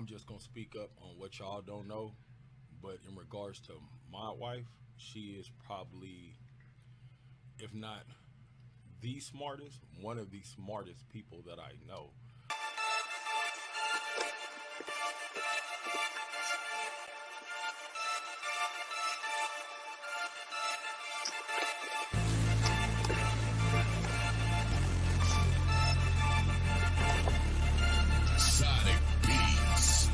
I'm just gonna speak up on what y'all don't know, but in regards to my wife, she is probably, if not the smartest, one of the smartest people that I know. Sonic Beats.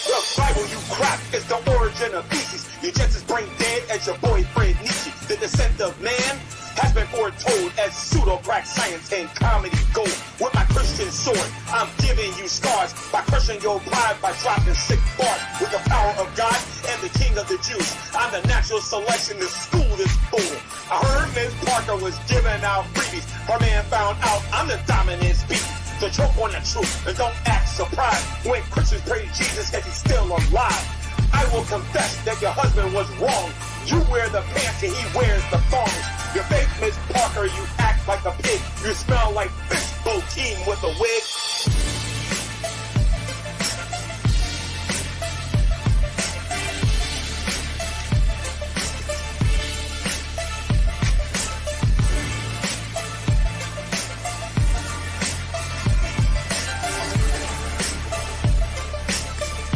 The Bible you crap is the origin of feces. You're just as brain dead as your boyfriend Nietzsche. The descent of man has been foretold as pseudo-crack science and comedy gold. With my Christian sword, I'm giving you scars by crushing your pride by dropping sick bars. With the power of God and the King of the Jews, I'm the natural selection to school this fool. I heard Miss Parker was giving out freebies. Her man found out I'm the dominant species. So choke on the truth and don't act surprised when Christians praise Jesus as he's still alive. I will confess that your husband was wrong. You wear the pants and he wears the thongs. Your fake Miss Parker, you act like a pig. You smell like fish team with a wig.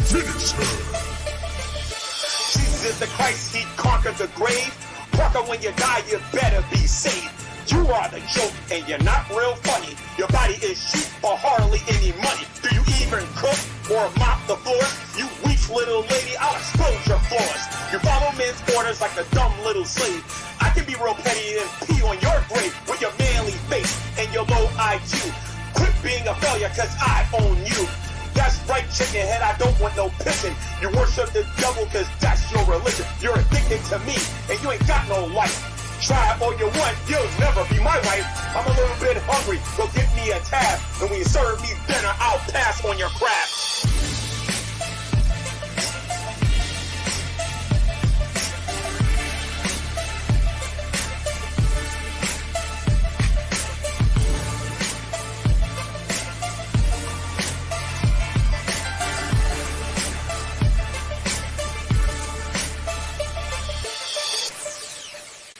Finish her. Jesus is the Christ, he conquered the grave. Parker, when you die, you better be saved. You are the joke and you're not real funny. Your body is cheap or hardly any money. Do you even cook or mop the floors? You weak little lady, I'll expose your flaws. You follow men's orders like a dumb little slave. I can be real petty and pee on your grave with your manly face and your low IQ. Quit being a failure cause I own you. That's right, chicken head, I don't want no pissing. You worship the devil cause that's your religion. You're addicted to me and you ain't got no life. Try all you want, you'll never be my wife. I'm a little bit hungry, go get me a tab. And when you serve me dinner, I'll pass on your crab.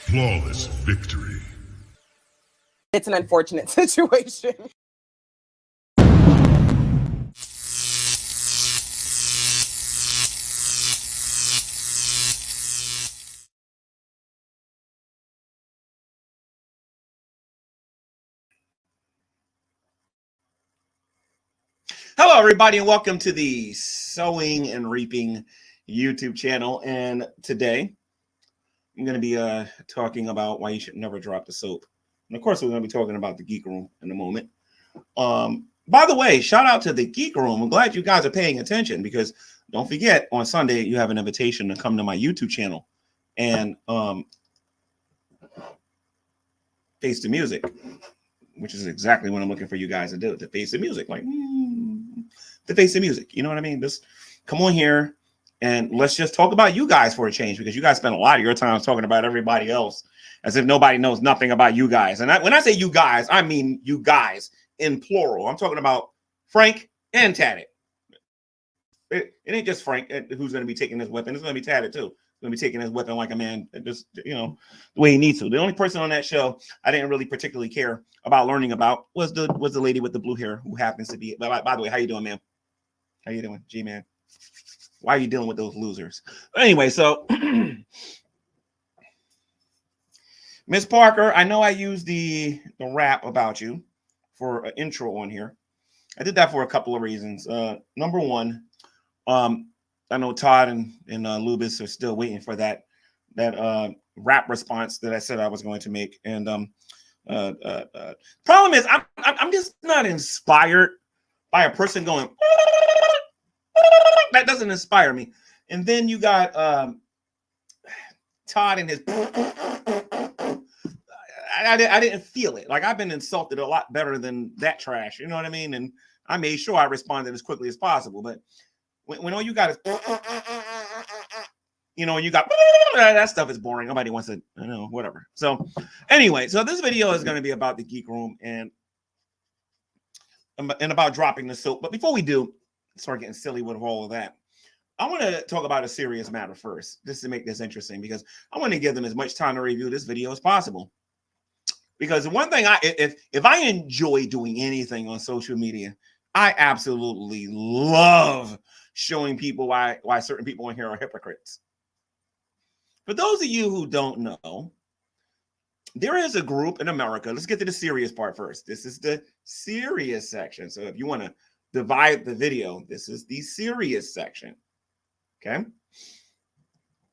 Flawless victory. It's an unfortunate situation. Hello, everybody, and welcome to the Sewing and Reaping YouTube channel. And today, I'm going to be talking about why you should never drop the soap. And of course, we're going to be talking about the Geek Room in a moment. By the way, shout out to the Geek Room. I'm glad you guys are paying attention because don't forget, on Sunday, you have an invitation to come to my YouTube channel and face the music, which is exactly what I'm looking for you guys to do, to face the music, like to face the music. You know what I mean? Just come on here. And let's just talk about you guys for a change, because you guys spend a lot of your time talking about everybody else as if nobody knows nothing about you guys. And when I say you guys, I mean you guys in plural. I'm talking about Frank and Tatted. It ain't just Frank who's going to be taking his weapon. It's going to be Tatted too. Going to be taking his weapon like a man, just, you know, the way he needs to. The only person on that show I didn't really particularly care about learning about was the lady with the blue hair, who happens to be. By the way, how you doing, man? How you doing, G-man? Why are you dealing with those losers? Anyway, so Miss Parker, I know I used the rap about you for an intro on here. I did that for a couple of reasons. Number one, I know Todd and Lubis are still waiting for that rap response that I said I was going to make. And problem is, I'm just not inspired by a person going. That doesn't inspire me. And then you got Todd and his. I didn't feel it. Like I've been insulted a lot better than that trash. You know what I mean? And I made sure I responded as quickly as possible. But when all you got is, you know, you got that stuff is boring. Nobody wants to, you know, whatever. So anyway, so this video is going to be about the Geek Room and about dropping the soap. But before we do start getting silly with all of that, I want to talk about a serious matter first, just to make this interesting, because I want to give them as much time to review this video as possible. Because one thing, if I enjoy doing anything on social media, I absolutely love showing people why certain people on here are hypocrites. For those of you who don't know, there is a group in America. Let's get to the serious part first. This is the serious section. So if you want to divide the video, this is the serious section. Okay.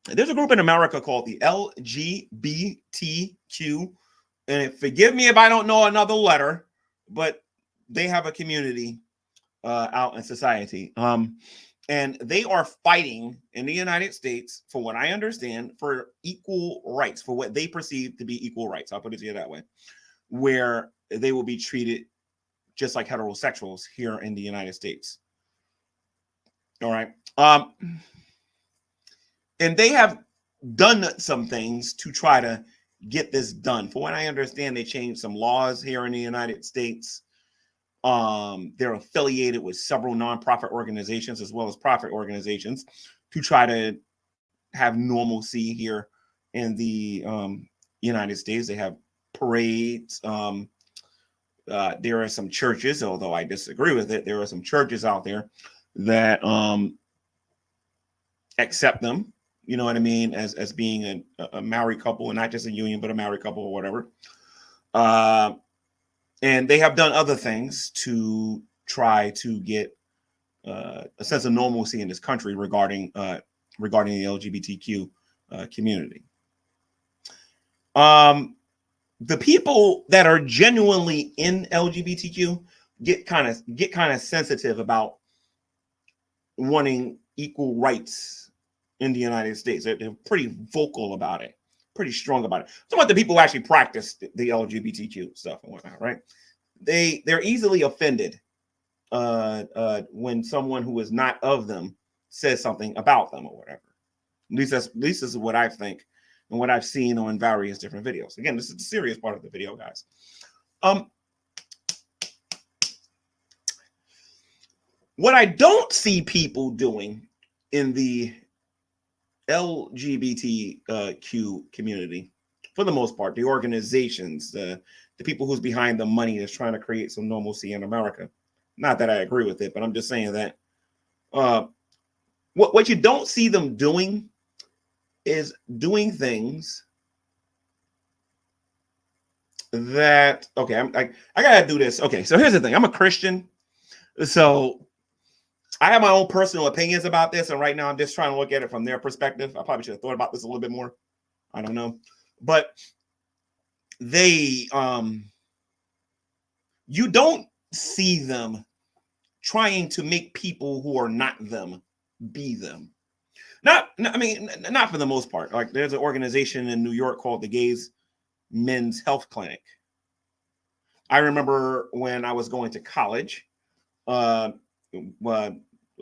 There's a group in America called the LGBTQ. And forgive me if I don't know another letter, but they have a community out in society. And they are fighting in the United States, for what I understand, for equal rights, for what they perceive to be equal rights. I'll put it to you that way, where they will be treated just like heterosexuals here in the United States. All right. And they have done some things to try to get this done. For what I understand, they changed some laws here in the United States. They're affiliated with several nonprofit organizations as well as profit organizations to try to have normalcy here in the United States. They have parades. There are some churches, although I disagree with it, there are some churches out there that accept them, you know what I mean, as being a married couple, and not just a union, but a married couple or whatever. And they have done other things to try to get a sense of normalcy in this country regarding the LGBTQ community. The people that are genuinely in LGBTQ get kind of sensitive about wanting equal rights in the United States. They're pretty vocal about it, pretty strong about it. So about the people who actually practice the LGBTQ stuff and whatnot, right? They're easily offended when someone who is not of them says something about them or whatever. At least this is what I think and what I've seen on various different videos. Again, this is the serious part of the video, guys. What I don't see people doing in the LGBTQ community, for the most part, the organizations, the people who's behind the money that's trying to create some normalcy in America. Not that I agree with it, but I'm just saying that what you don't see them doing is doing things that, okay, I gotta do this. Okay, so here's the thing. I'm a Christian, so I have my own personal opinions about this, and right now I'm just trying to look at it from their perspective. I probably should have thought about this a little bit more. I don't know. But they, you don't see them trying to make people who are not them be them. Not for the most part. Like there's an organization in New York called the Gays Men's Health Clinic. I remember when I was going to college, a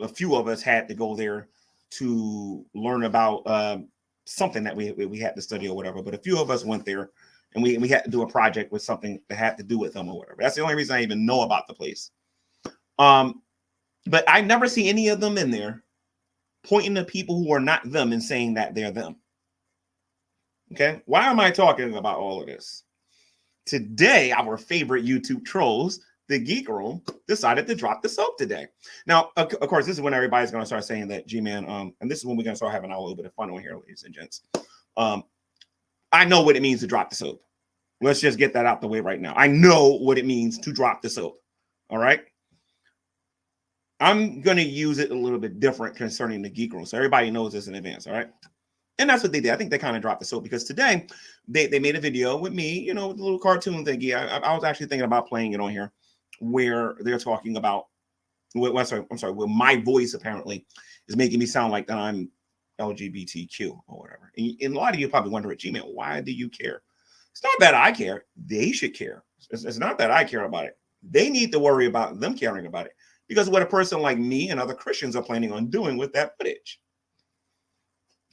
few of us had to go there to learn about something that we had to study or whatever. But a few of us went there, and we had to do a project with something that had to do with them or whatever. That's the only reason I even know about the place. But I never see any of them in there pointing to people who are not them and saying that they're them. Okay, why am I talking about all of this? Today, our favorite YouTube trolls, the Geek Room, decided to drop the soap today. Now, of course, this is when everybody's going to start saying that, G-Man, and this is when we're going to start having a little bit of fun on here, ladies and gents. I know what it means to drop the soap. Let's just get that out the way right now. I know what it means to drop the soap. All right. I'm going to use it a little bit different concerning the Geek Room, so everybody knows this in advance. All right. And that's what they did. I think they kind of dropped the soap because today they made a video with me, you know, with a little cartoon thingy. I was actually thinking about playing it on here, where they're talking about, I'm sorry, where my voice apparently is making me sound like that I'm LGBTQ or whatever. And a lot of you probably wonder, G-Man, why do you care? It's not that I care. They should care. It's not that I care about it. They need to worry about them caring about it, because what a person like me and other Christians are planning on doing with that footage.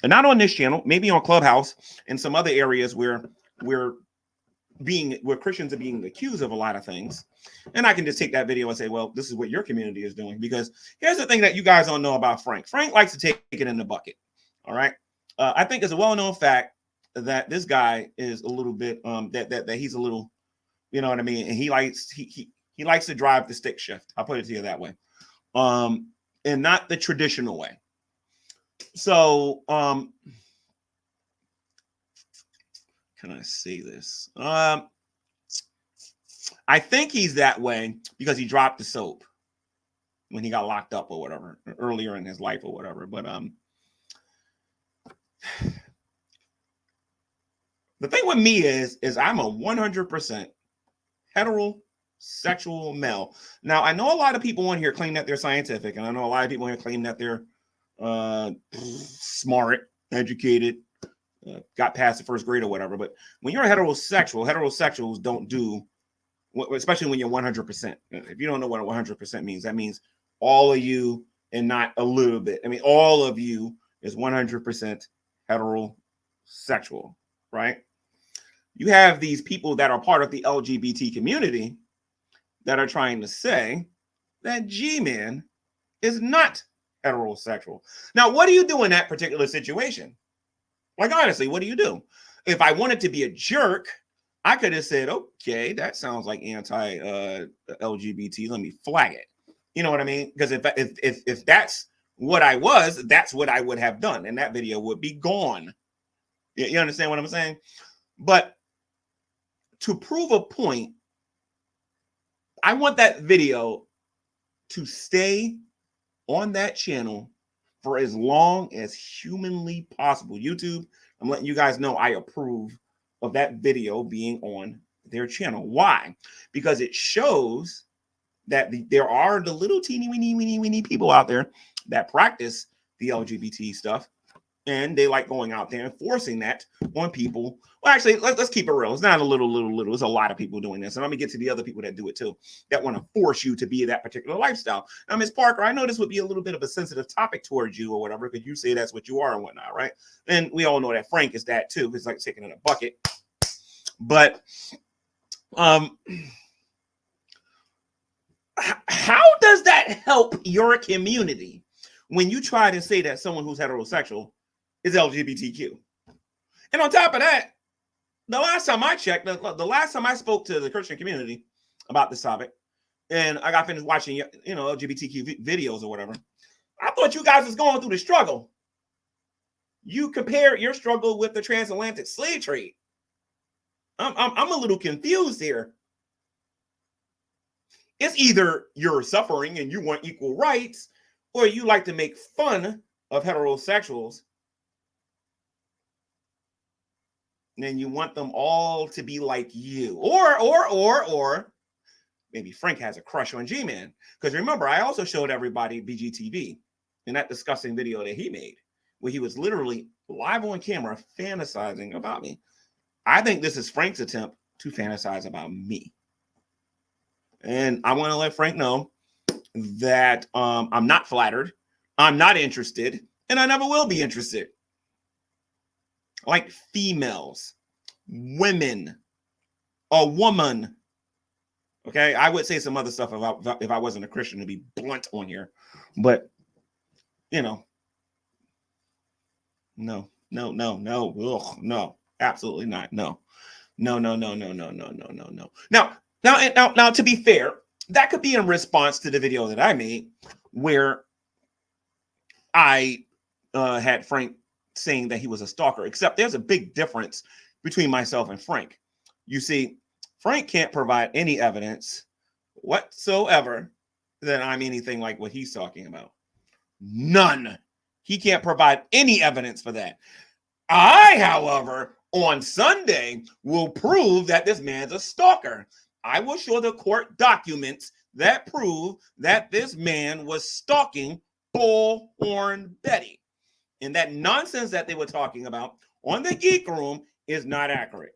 And not on this channel, maybe on Clubhouse and some other areas where Christians are being accused of a lot of things. And I can just take that video and say, well, this is what your community is doing. Because here's the thing that you guys don't know about Frank. Frank likes to take it in the bucket. All right. I think it's a well-known fact that this guy is a little bit that he's a little, you know what I mean? And he likes to drive the stick shift. I'll put it to you that way. And not the traditional way. So can I say this? I think he's that way because he dropped the soap when he got locked up or whatever earlier in his life or whatever. But the thing with me is I'm a 100% heterosexual male. Now, I know a lot of people on here claim that they're scientific, and I know a lot of people on here claim that they're smart, educated, got past the first grade or whatever. But when you're a heterosexuals don't do, especially when you're 100%. If you don't know what 100% means, that means all of you and not a little bit. I mean, all of you is 100% heterosexual, right? You have these people that are part of the LGBT community that are trying to say that G-Man is not heterosexual. Now, what do you do in that particular situation? Like, honestly, what do you do? If I wanted to be a jerk, I could have said, okay, that sounds like anti-LGBT. Let me flag it. You know what I mean? Because if that's what I was, that's what I would have done. And that video would be gone. You understand what I'm saying? But to prove a point, I want that video to stay on that channel for as long as humanly possible. YouTube, I'm letting you guys know I approve of that video being on their channel. Why? Because it shows that there are the little teeny weeny people out there that practice the LGBT stuff, and they like going out there and forcing that on people. Well, actually, let's keep it real. It's not a little. It's a lot of people doing this. And let me get to the other people that do it too, that want to force you to be that particular lifestyle. Now, Ms. Parker, I know this would be a little bit of a sensitive topic towards you or whatever, because you say that's what you are and whatnot, right? And we all know that Frank is that too. It's like taking in a bucket. But how does that help your community when you try to say that someone who's heterosexual is LGBTQ? And on top of that, the last time I checked, the last time I spoke to the Christian community about this topic, and I got finished watching, LGBTQ videos or whatever, I thought you guys was going through the struggle. You compare your struggle with the transatlantic slave trade. I'm a little confused here. It's either you're suffering and you want equal rights, or you like to make fun of heterosexuals, and you want them all to be like you. Or maybe Frank has a crush on G-Man. Because remember, I also showed everybody BGTV in that disgusting video that he made, where he was literally live on camera fantasizing about me. I think this is Frank's attempt to fantasize about me. And I want to let Frank know that I'm not flattered, I'm not interested, and I never will be interested. Like females, women, a woman. Okay, I would say some other stuff if I wasn't a Christian, to be blunt on here. But, no, ugh, no, absolutely not. No. Now, to be fair, that could be in response to the video that I made where I had Frank saying that he was a stalker, except there's a big difference between myself and Frank. You see, Frank can't provide any evidence whatsoever that I'm anything like what he's talking about. None. He can't provide any evidence for that. I, however, on Sunday will prove that this man's a stalker. I will show the court documents that prove that this man was stalking Bullhorn Betty. And that nonsense that they were talking about on the Geekroom is not accurate.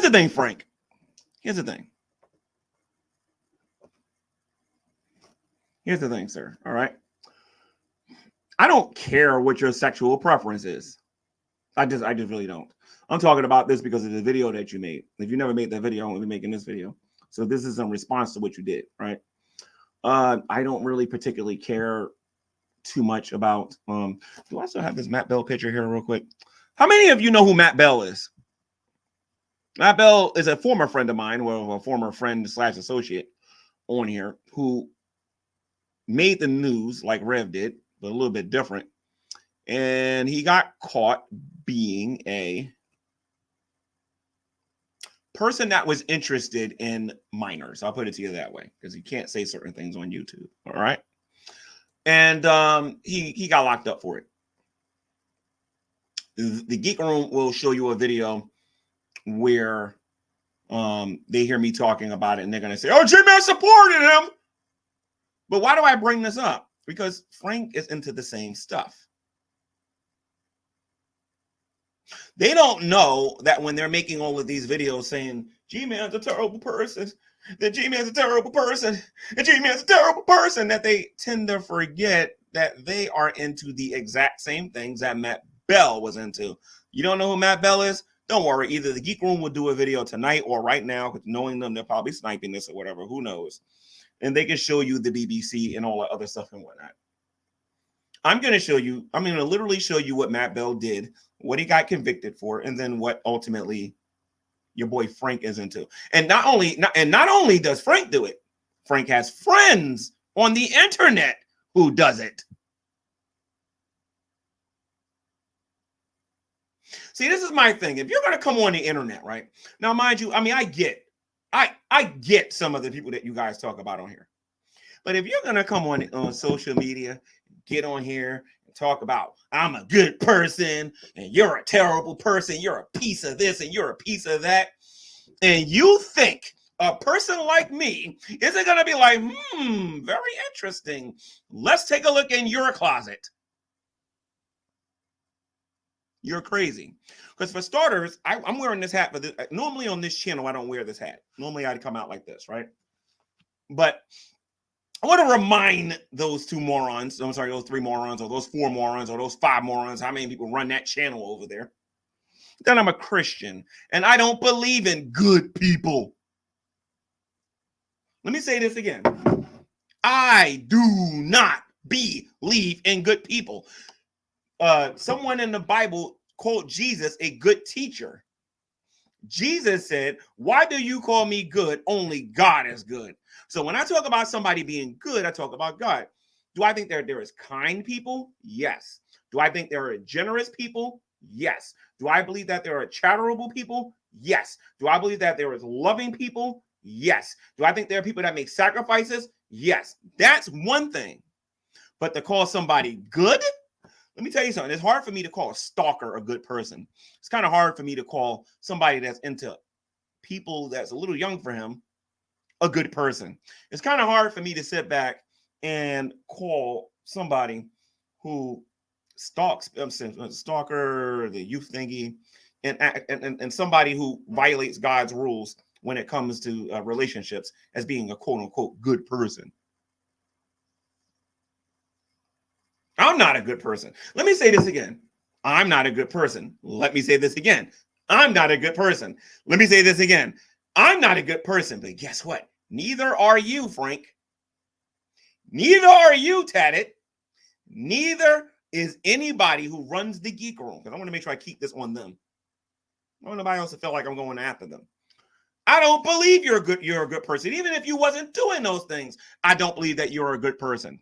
Here's the thing, Frank. Here's the thing. Here's the thing, sir. All right. I don't care what your sexual preference is. I just really don't. I'm talking about this because of the video that you made. If you never made that video, I'm going to be making this video. So this is in response to what you did, right? I don't really particularly care too much about. Do I still have this Matt Bell picture here real quick? How many of you know who Matt Bell is? Matt Bell is a former friend of mine, well, a former friend / associate on here who made the news like Rev did, but a little bit different. And he got caught being a person that was interested in minors. I'll put it to you that way, because you can't say certain things on YouTube. All right. And he got locked up for it. The Geek Room will show you a video where they hear me talking about it and they're going to say, oh, G-Man supported him. But why do I bring this up? Because Frank is into the same stuff. They don't know that when they're making all of these videos saying, G-Man's a terrible person, that G-Man's a terrible person, and G-Man's a terrible person, that they tend to forget that they are into the exact same things that Matt Bell was into. You don't know who Matt Bell is? Don't worry. Either the Geek Room will do a video tonight or right now, because knowing them, they're probably sniping this or whatever. Who knows? And they can show you the BBC and all that other stuff and whatnot. I'm going to literally show you what Matt Bell did, what he got convicted for, and then what ultimately your boy Frank is into. And not only does Frank do it, Frank has friends on the internet who does it. See, this is my thing. If you're going to come on the internet, right? Now, mind you, I mean, I get some of the people that you guys talk about on here. But if you're going to come on social media, get on here and talk about, I'm a good person and you're a terrible person, you're a piece of this and you're a piece of that, and you think a person like me isn't going to be like, very interesting. Let's take a look in your closet. You're crazy. Because for starters, I'm wearing this hat. But normally on this channel, I don't wear this hat. Normally I'd come out like this, right? But I want to remind those those 3 morons, or those 4 morons, or those 5 morons, how many people run that channel over there, that I'm a Christian and I don't believe in good people. Let me say this again. I do not believe in good people. Someone in the Bible called Jesus a good teacher. Jesus said, why do you call me good? Only God is good. So when I talk about somebody being good, I talk about God. Do I think there is kind people? Yes. Do I think there are generous people? Yes. Do I believe that there are charitable people? Yes. Do I believe that there is loving people? Yes. Do I think there are people that make sacrifices? Yes. That's one thing. But to call somebody good? Let me tell you something. It's hard for me to call a stalker a good person. It's kind of hard for me to call somebody that's into people that's a little young for him a good person. It's kind of hard for me to sit back and call somebody who stalks, stalker, the youth thingy, and somebody who violates God's rules when it comes to relationships as being a quote unquote good person. I'm not a good person. Let me say this again. I'm not a good person. Let me say this again. I'm not a good person. Let me say this again. I'm not a good person, but guess what? Neither are you, Frank. Neither are you, Tatted. Neither is anybody who runs the Geek Room, because I want to make sure I keep this on them. I don't want nobody else to feel like I'm going after them. I don't believe you're a good person. Even if you wasn't doing those things, I don't believe that you're a good person.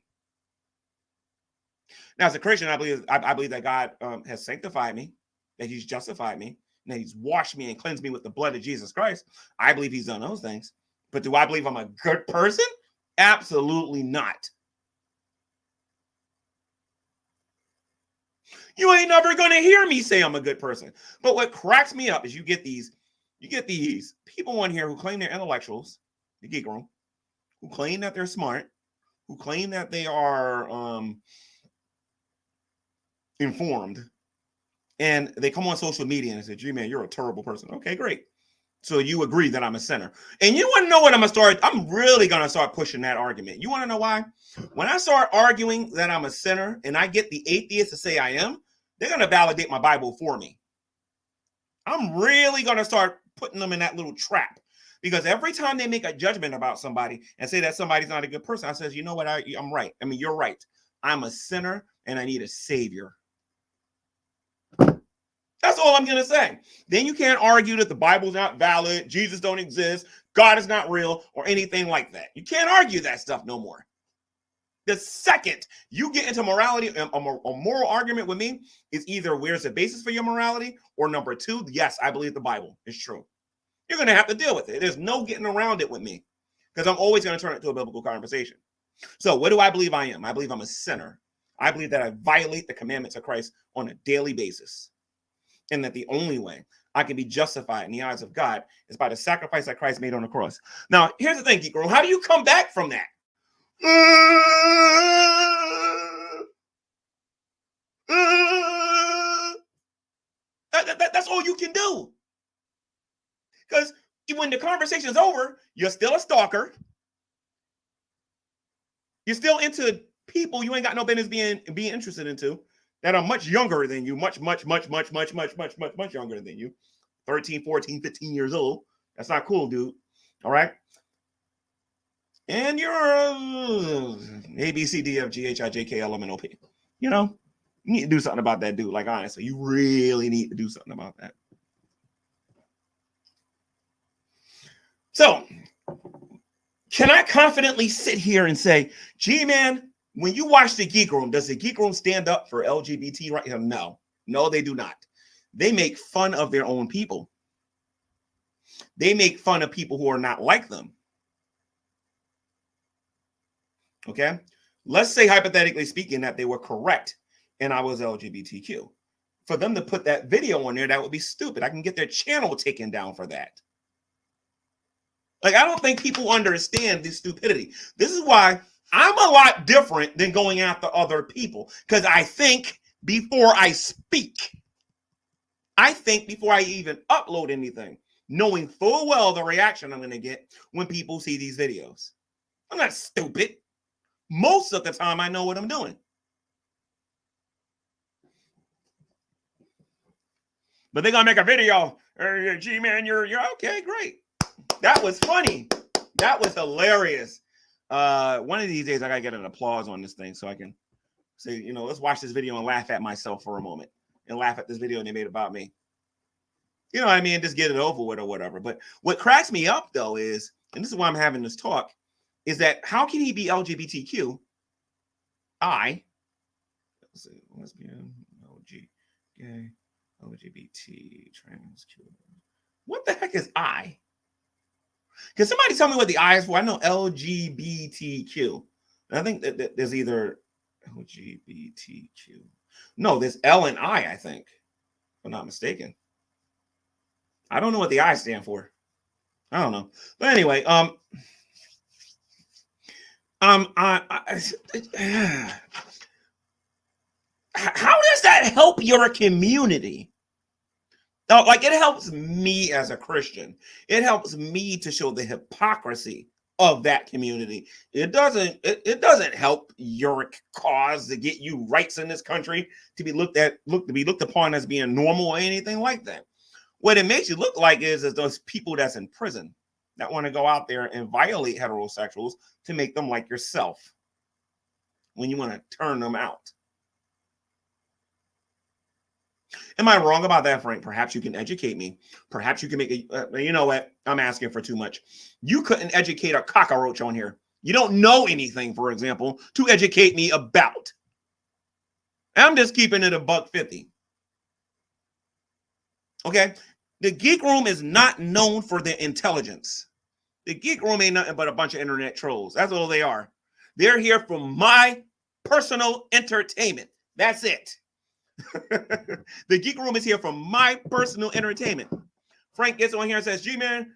Now, as a Christian, I believe that God has sanctified me, that he's justified me, and that he's washed me and cleansed me with the blood of Jesus Christ. I believe he's done those things. But do I believe I'm a good person? Absolutely not. You ain't never going to hear me say I'm a good person. But what cracks me up is you get these people on here who claim they're intellectuals, the Geek Room, who claim that they're smart, who claim that they are informed, and they come on social media and say, gee, man, you're a terrible person. Okay, great. So you agree that I'm a sinner. And you want to know what I'm really going to start pushing that argument. You want to know why? When I start arguing that I'm a sinner and I get the atheists to say I am, they're going to validate my Bible for me. I'm really going to start putting them in that little trap. Because every time they make a judgment about somebody and say that somebody's not a good person, I says, you know what? I'm right. I mean, you're right. I'm a sinner and I need a savior. That's all I'm going to say. Then you can't argue that the Bible's not valid, Jesus don't exist, God is not real, or anything like that. You can't argue that stuff no more. The second you get into morality, a moral argument with me is either where's the basis for your morality, or number two, yes, I believe the Bible is true. You're going to have to deal with it. There's no getting around it with me because I'm always going to turn it to a biblical conversation. So what do I believe I am? I believe I'm a sinner. I believe that I violate the commandments of Christ on a daily basis. And that the only way I can be justified in the eyes of God is by the sacrifice that Christ made on the cross. Now, here's the thing, Geekroom. How do you come back from that? That's all you can do. Because when the conversation's over, you're still a stalker. You're still into people you ain't got no business being interested into that are much younger than you, much younger than you. 13, 14, 15 years old. That's not cool, dude. All right. And you're A, B, C, D, F, G, H, I, J, K, L, M, N, O, P. You know, you need to do something about that, dude. Like, honestly, you really need to do something about that. So, can I confidently sit here and say, gee, man, when you watch the Geek Room, does the Geek Room stand up for LGBT right now? No, they do not. They make fun of their own people. They make fun of people who are not like them. Okay? Let's say, hypothetically speaking, that they were correct and I was LGBTQ. For them to put that video on there, that would be stupid. I can get their channel taken down for that. Like, I don't think people understand this stupidity. This is why I'm a lot different than going after other people, because I think before I speak. I think before I even upload anything, knowing full well the reaction I'm going to get when people see these videos. I'm not stupid. Most of the time, I know what I'm doing. But they're going to make a video. Gee, man, you're okay, great. That was funny. That was hilarious. One of these days, I got to get an applause on this thing so I can say, you know, let's watch this video and laugh at myself for a moment and laugh at this video they made about me. You know what I mean? Just get it over with or whatever. But what cracks me up, though, is, and this is why I'm having this talk, is that how can he be LGBTQ? Lesbian, LG, gay, LGBT, trans, Q. What the heck is I? Can somebody tell me what the I is for? I know LGBTQ. And I think that there's either LGBTQ. No, there's L and I think, if I'm not mistaken. I don't know what the I stand for. I don't know. But anyway, how does that help your community? No, like, it helps me as a Christian. It helps me to show the hypocrisy of that community. It doesn't help your cause to get you rights in this country to be looked upon as being normal or anything like that. What it makes you look like is those people that's in prison that want to go out there and violate heterosexuals to make them like yourself when you want to turn them out. Am I wrong about that, Frank? Perhaps you can educate me. Perhaps you can make you know what? I'm asking for too much. You couldn't educate a cockroach on here. You don't know anything, for example, to educate me about. I'm just keeping it $1.50. Okay? The Geek Room is not known for their intelligence. The Geek Room ain't nothing but a bunch of internet trolls. That's all they are. They're here for my personal entertainment. That's it. The Geek Room is here for my personal entertainment. Frank gets on here and says, G-Man,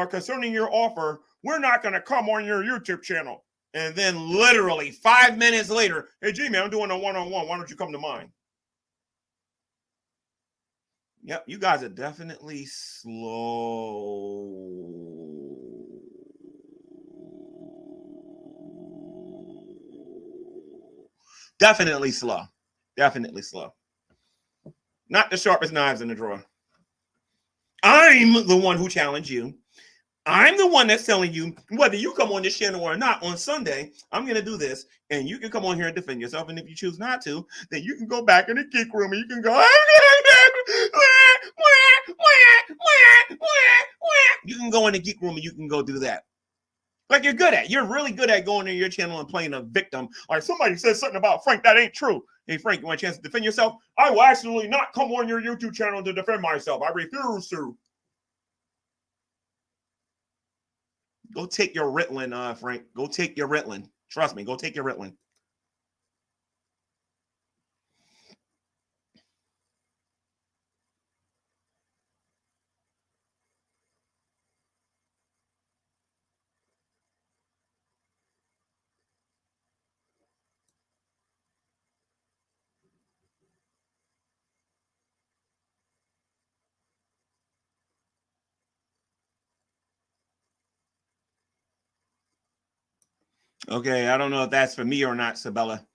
concerning your offer, we're not going to come on your YouTube channel. And then literally 5 minutes later, hey, G-Man, I'm doing a one-on-one. Why don't you come to mine? Yep, you guys are definitely slow. Definitely slow. Definitely slow. Not the sharpest knives in the drawer. I'm the one who challenged you. I'm the one that's telling you whether you come on this channel or not on Sunday, I'm going to do this. And you can come on here and defend yourself. And if you choose not to, then you can go back in the geek room and you can go. You can go in the geek room and you can go do that. Like you're good at. You're really good at going to your channel and playing a victim. Like somebody says something about Frank that ain't true. Hey, Frank, you want a chance to defend yourself? I will actually not come on your YouTube channel to defend myself. I refuse to. Go take your Ritalin, Frank. Go take your Ritalin. Trust me, go take your Ritalin. Okay, I don't know if that's for me or not, Sabella.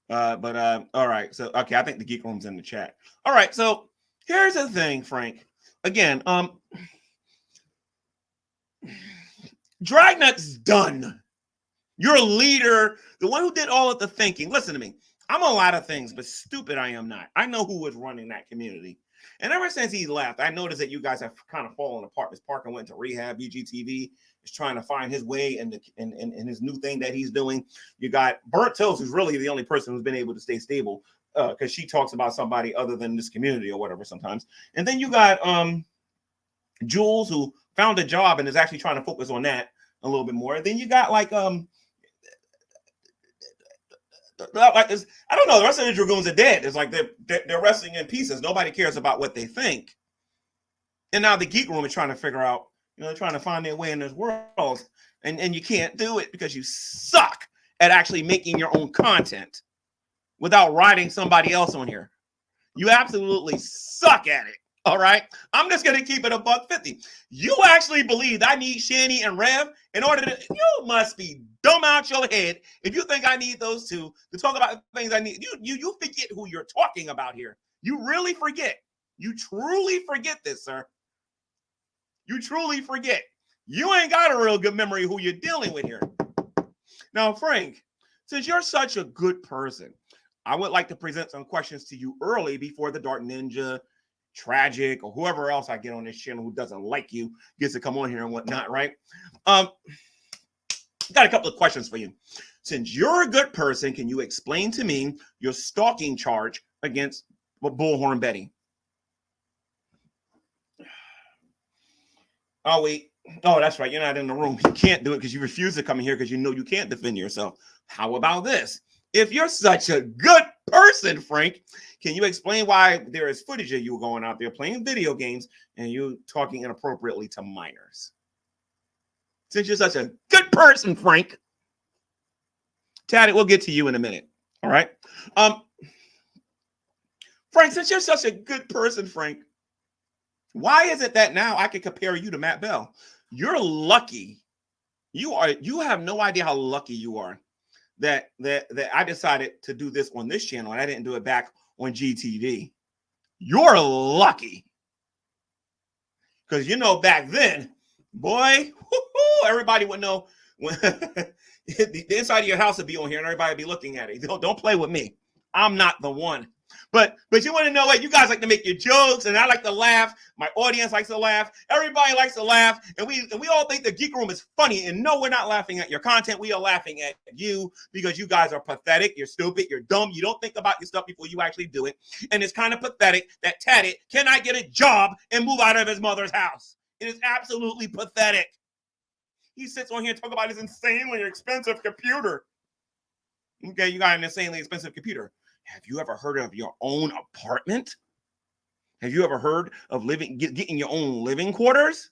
But all right. So okay, I think the geek room's in the chat. All right, so here's the thing, Frank. Again, Dragnut's done. You're a leader, the one who did all of the thinking. Listen to me. I'm a lot of things, but stupid I am not. I know who was running that community. And ever since he left, I noticed that you guys have kind of fallen apart. Miss Parker went to rehab. BGTV is trying to find his way in his new thing that he's doing. You got Burnt Toast, who's really the only person who's been able to stay stable because she talks about somebody other than this community or whatever sometimes. And then you got Jules, who found a job and is actually trying to focus on that a little bit more. Then you got like this, I don't know. The rest of the Dragoons are dead. It's like they're resting in pieces. Nobody cares about what they think. And now the geek room is trying to figure out, trying to find their way in this world. And you can't do it because you suck at actually making your own content without writing somebody else on here. You absolutely suck at it. All right. I'm just going to keep it $1.50. You actually believe I need Shani and Rev in order to, you must be dumb out your head if you think I need those two to talk about things I need. You forget who you're talking about here. You really forget. You truly forget this, sir. You truly forget. You ain't got a real good memory of who you're dealing with here. Now, Frank, since you're such a good person, I would like to present some questions to you early before the Dark Ninja, Tragic, or whoever else I get on this channel who doesn't like you gets to come on here and whatnot, right? Got a couple of questions for you. Since you're a good person, can you explain to me your stalking charge against Bullhorn Betty? Oh, wait. Oh, that's right. You're not in the room. You can't do it because you refuse to come in here because you know you can't defend yourself. How about this? If you're such a good person, Frank, can you explain why there is footage of you going out there playing video games and you talking inappropriately to minors? Since you're such a good person, Frank. Tad, we'll get to you in a minute. All right. Frank, since you're such a good person, Frank, why is it that now I can compare you to Matt Bell? You're lucky. You have no idea how lucky you are that I decided to do this on this channel and I didn't do it back on GTV. You're lucky. Because back then, boy, everybody would know when the inside of your house would be on here and everybody would be looking at it. Don't play with me. I'm not the one. But you want to know what? You guys like to make your jokes, and I like to laugh. My audience likes to laugh. Everybody likes to laugh, and we all think the Geek Room is funny. And no, we're not laughing at your content. We are laughing at you because you guys are pathetic. You're stupid. You're dumb. You don't think about your stuff before you actually do it. And it's kind of pathetic that Taddy cannot get a job and move out of his mother's house. It is absolutely pathetic. He sits on here and talks about his insanely expensive computer. Okay, you got an insanely expensive computer. Have you ever heard of your own apartment? Have you ever heard of getting your own living quarters?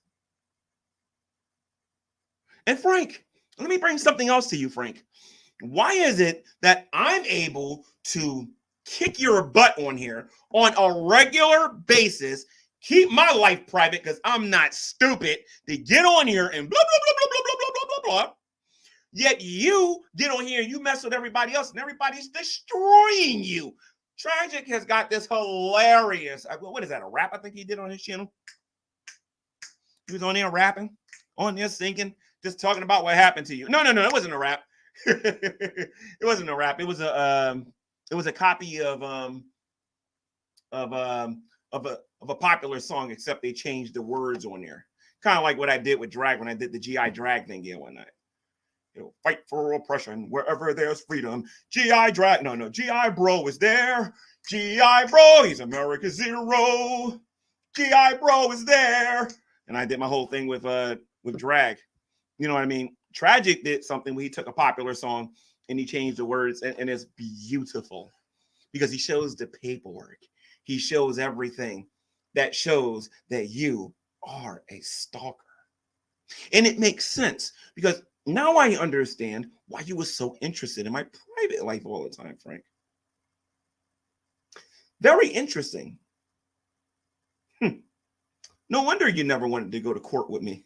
And Frank, let me bring something else to you, Frank. Why is it that I'm able to kick your butt on here on a regular basis keep my life private because I'm not stupid to get on here and blah, blah, blah, blah, blah, blah, blah, blah, blah. Yet you get on here and you mess with everybody else and everybody's destroying you. Tragic has got this hilarious, what is that, a rap I think he did on his channel? He was on there rapping, on there singing, just talking about what happened to you. No, it wasn't a rap. It wasn't a rap. It was a copy of a popular song, except they changed the words on there. Kind of like what I did with drag when I did the GI drag thing here one night. You know, fight for oppression wherever there's freedom. GI drag, no, GI bro is there. GI bro, he's America's hero. GI bro is there. And I did my whole thing with drag. You know what I mean? Tragic did something where he took a popular song and he changed the words, and it's beautiful because he shows the paperwork. He shows everything that shows that you are a stalker. And it makes sense because now I understand why you were so interested in my private life all the time, Frank. Very interesting. No wonder you never wanted to go to court with me.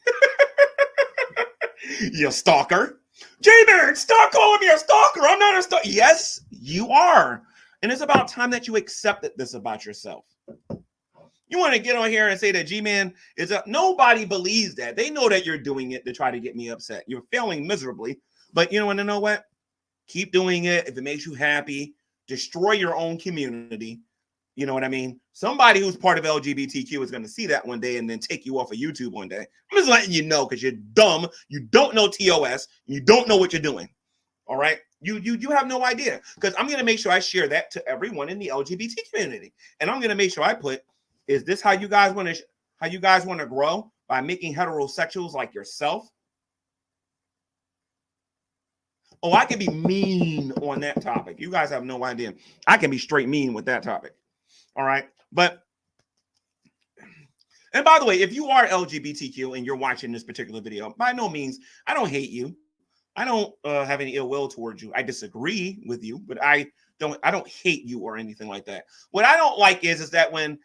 You stalker. J-Man, stop calling me a stalker. I'm not a stalker. Yes, you are. And it's about time that you accepted this about yourself. You want to get on here and say that G-Man is up. Nobody believes that. They know that you're doing it to try to get me upset. You're failing miserably. But you want to know what? Keep doing it. If it makes you happy, destroy your own community. You know what I mean? Somebody who's part of LGBTQ is going to see that one day and then take you off of YouTube one day. I'm just letting you know because you're dumb. You don't know TOS. You don't know what you're doing. All right? You have no idea because I'm going to make sure I share that to everyone in the LGBT community. And I'm going to make sure I put, is this how you guys want to grow? By making heterosexuals like yourself? Oh, I can be mean on that topic. You guys have no idea. I can be straight mean with that topic. All right. But, and by the way, if you are LGBTQ and you're watching this particular video, by no means, I don't hate you. I don't have any ill will towards you. I disagree with you, but I don't hate you or anything like that. What I don't like is that when,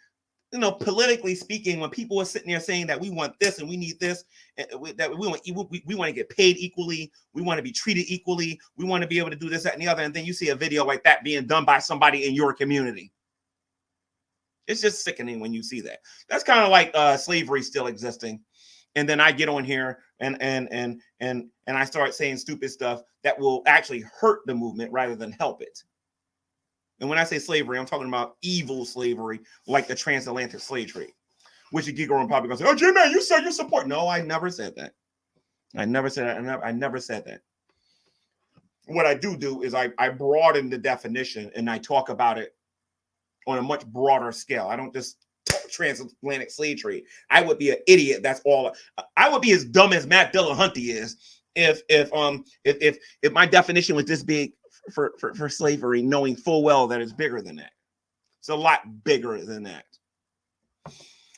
you know, politically speaking, when people are sitting there saying that we want this and we need this, and that we want to get paid equally, we want to be treated equally, we want to be able to do this, that, and the other, and then you see a video like that being done by somebody in your community. It's just sickening when you see that. That's kind of like slavery still existing. And then I get on here and I start saying stupid stuff that will actually hurt the movement rather than help it. And when I say slavery, I'm talking about evil slavery, like the transatlantic slave trade, which the Geekroom probably going to say, "Oh, J-Man, you said you support." No, I never said that. I never said that. I never said that. What I do is I broaden the definition and I talk about it on a much broader scale. I don't just talk transatlantic slave trade. I would be an idiot. That's all. I would be as dumb as Matt Dillahunty is if my definition was this big for slavery, knowing full well that it's bigger than that. It's a lot bigger than that.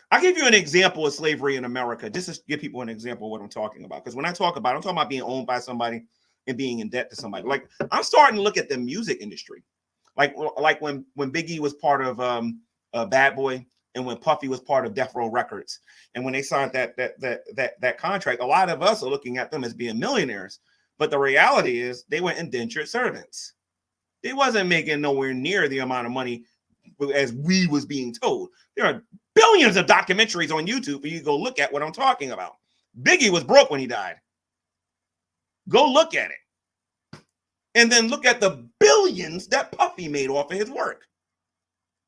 I'll give you an example of slavery in America, just to give people an example of what I'm talking about. Because when I talk about it, I'm talking about being owned by somebody and being in debt to somebody. Like, I'm starting to look at the music industry. Like when Biggie was part of Bad Boy and when Puffy was part of Death Row Records. And when they signed that contract, a lot of us are looking at them as being millionaires. But the reality is they were indentured servants. They wasn't making nowhere near the amount of money as we was being told. There are billions of documentaries on YouTube for you to go look at what I'm talking about. Biggie was broke when he died. Go look at it. And then look at the billions that Puffy made off of his work.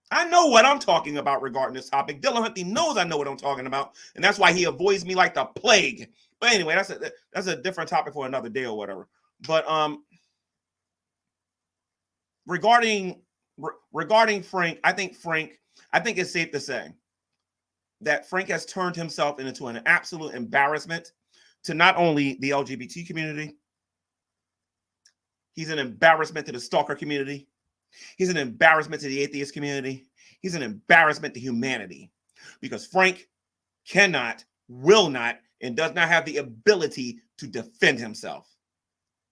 I know what I'm talking about regarding this topic. Dillahunty knows I know what I'm talking about. And that's why he avoids me like the plague. But anyway, that's a different topic for another day or whatever. But regarding Frank, I think it's safe to say that Frank has turned himself into an absolute embarrassment to not only the LGBT community. He's an embarrassment to the stalker community. He's an embarrassment to the atheist community. He's an embarrassment to humanity because Frank cannot, will not, and does not have the ability to defend himself.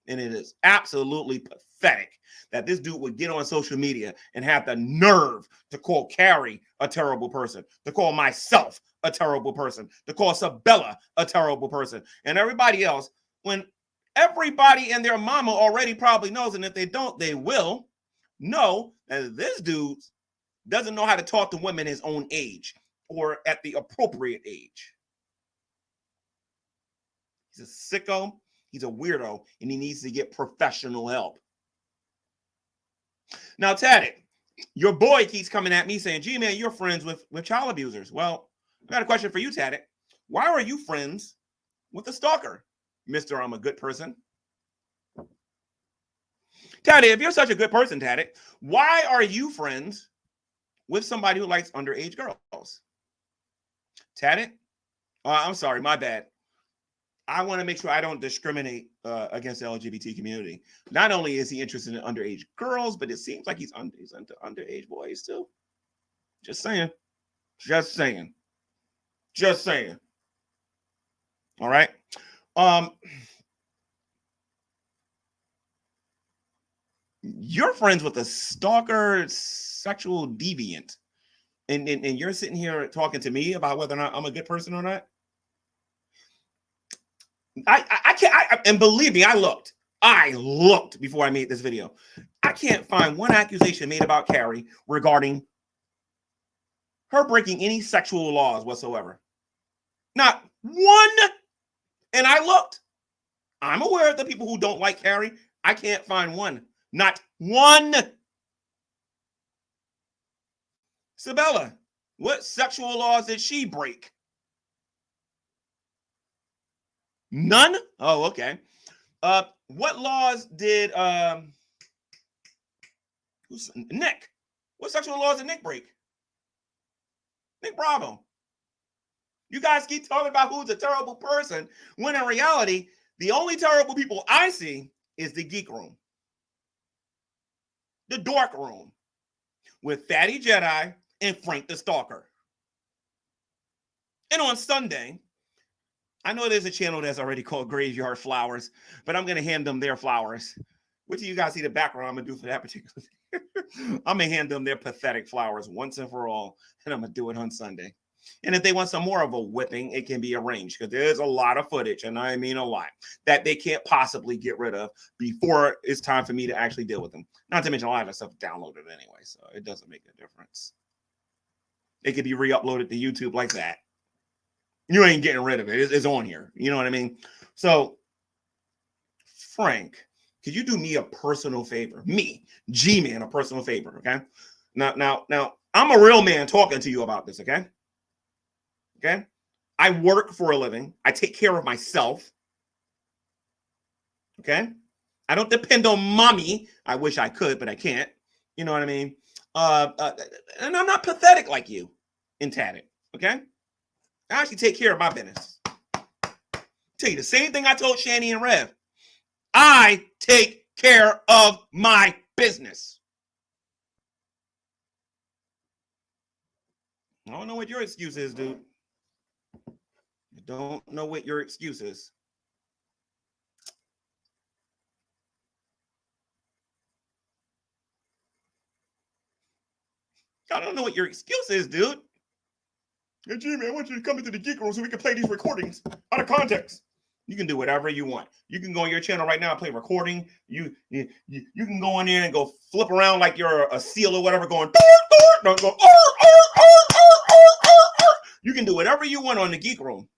And it is absolutely pathetic that this dude would get on social media and have the nerve to call Carrie a terrible person, to call myself a terrible person, to call Sabella a terrible person, and everybody else, when everybody and their mama already probably knows, and if they don't, they will know that this dude doesn't know how to talk to women his own age or at the appropriate age. He's a sicko, he's a weirdo, and he needs to get professional help. Now, Taddy, your boy keeps coming at me saying, "Gee, man, you're friends with child abusers." Well, I got a question for you, Taddy. Why are you friends with a stalker, Mr. I'm a good person? Taddy, if you're such a good person, Taddy, why are you friends with somebody who likes underage girls? Taddy? I'm sorry, my bad. I want to make sure I don't discriminate against the LGBT community. Not only is he interested in underage girls, but it seems like he's into underage boys too. Just saying. Just saying. Just saying. All right. You're friends with a stalker, sexual deviant, and you're sitting here talking to me about whether or not I'm a good person or not. I can't, and believe me, I looked before I made this video. I can't find one accusation made about Carrie regarding her breaking any sexual laws whatsoever. Not one. And I looked. I'm aware of the people who don't like Carrie. I can't find one. Not one. Sabella, what sexual laws did she break? None? Oh, okay. What laws did Nick? What sexual laws did Nick break? Nick Bravo. You guys keep talking about who's a terrible person, when in reality, the only terrible people I see is the Geek Room. The Dork Room. With Fatty Jedi and Frank the Stalker. And on Sunday, I know there's a channel that's already called Graveyard Flowers, but I'm going to hand them their flowers. What do you guys see the background I'm going to do for that particular thing? I'm going to hand them their pathetic flowers once and for all, and I'm going to do it on Sunday. And if they want some more of a whipping, it can be arranged, because there's a lot of footage, and I mean a lot, that they can't possibly get rid of before it's time for me to actually deal with them. Not to mention a lot of that stuff downloaded anyway, so it doesn't make a difference. It could be re-uploaded to YouTube like that. You ain't getting rid of it. It's on here. You know what I mean? So, Frank, could you do me a personal favor? Me, G-Man, a personal favor, okay? Now, I'm a real man talking to you about this, okay? Okay? I work for a living. I take care of myself. Okay? I don't depend on mommy. I wish I could, but I can't. You know what I mean? And I'm not pathetic like you in Tatted, okay? I actually take care of my business. Tell you the same thing I told Shani and Rev. I take care of my business. I don't know what your excuse is, dude. I don't know what your excuse is. I don't know what your excuse is, dude. Hey, G-Man, I want you to come into the Geek Room so we can play these recordings out of context. You can do whatever you want. You can go on your channel right now and play recording. You can go in there and go flip around like you're a seal or whatever, going, don't go, you can do whatever you want on the Geek Room.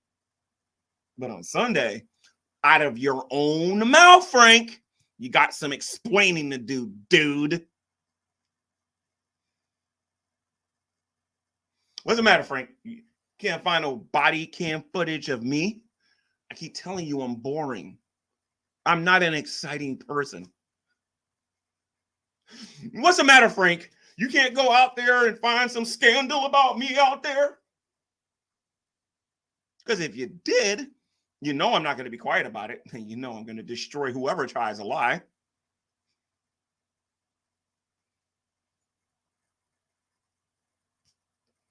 But on Sunday, out of your own mouth, Frank, you got some explaining to do, dude. What's the matter, Frank? You can't find no body cam footage of me? I keep telling you I'm boring. I'm not an exciting person. What's the matter, Frank? You can't go out there and find some scandal about me out there? Because if you did, you know I'm not going to be quiet about it. And you know I'm going to destroy whoever tries to lie.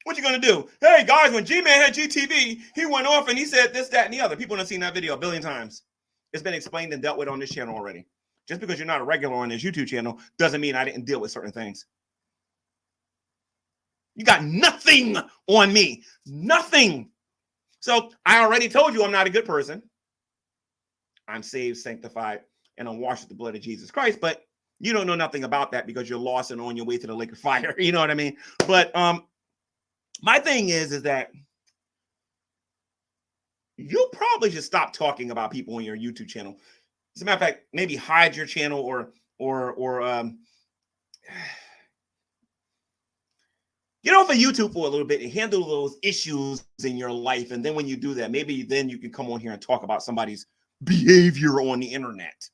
What you gonna do? Hey guys, when G-Man had GTV, he went off and he said this, that, and the other. People have seen that video a billion times. It's been explained and dealt with on this channel already. Just because you're not a regular on this YouTube channel doesn't mean I didn't deal with certain things. You got nothing on me. Nothing. So I already told you I'm not a good person. I'm saved, sanctified, and I'm washed with the blood of Jesus Christ. But you don't know nothing about that because you're lost and on your way to the lake of fire. You know what I mean? But my thing is that you probably should stop talking about people on your YouTube channel. As a matter of fact, maybe hide your channel or get off of YouTube for a little bit and handle those issues in your life. And then when you do that, maybe then you can come on here and talk about somebody's behavior on the internet.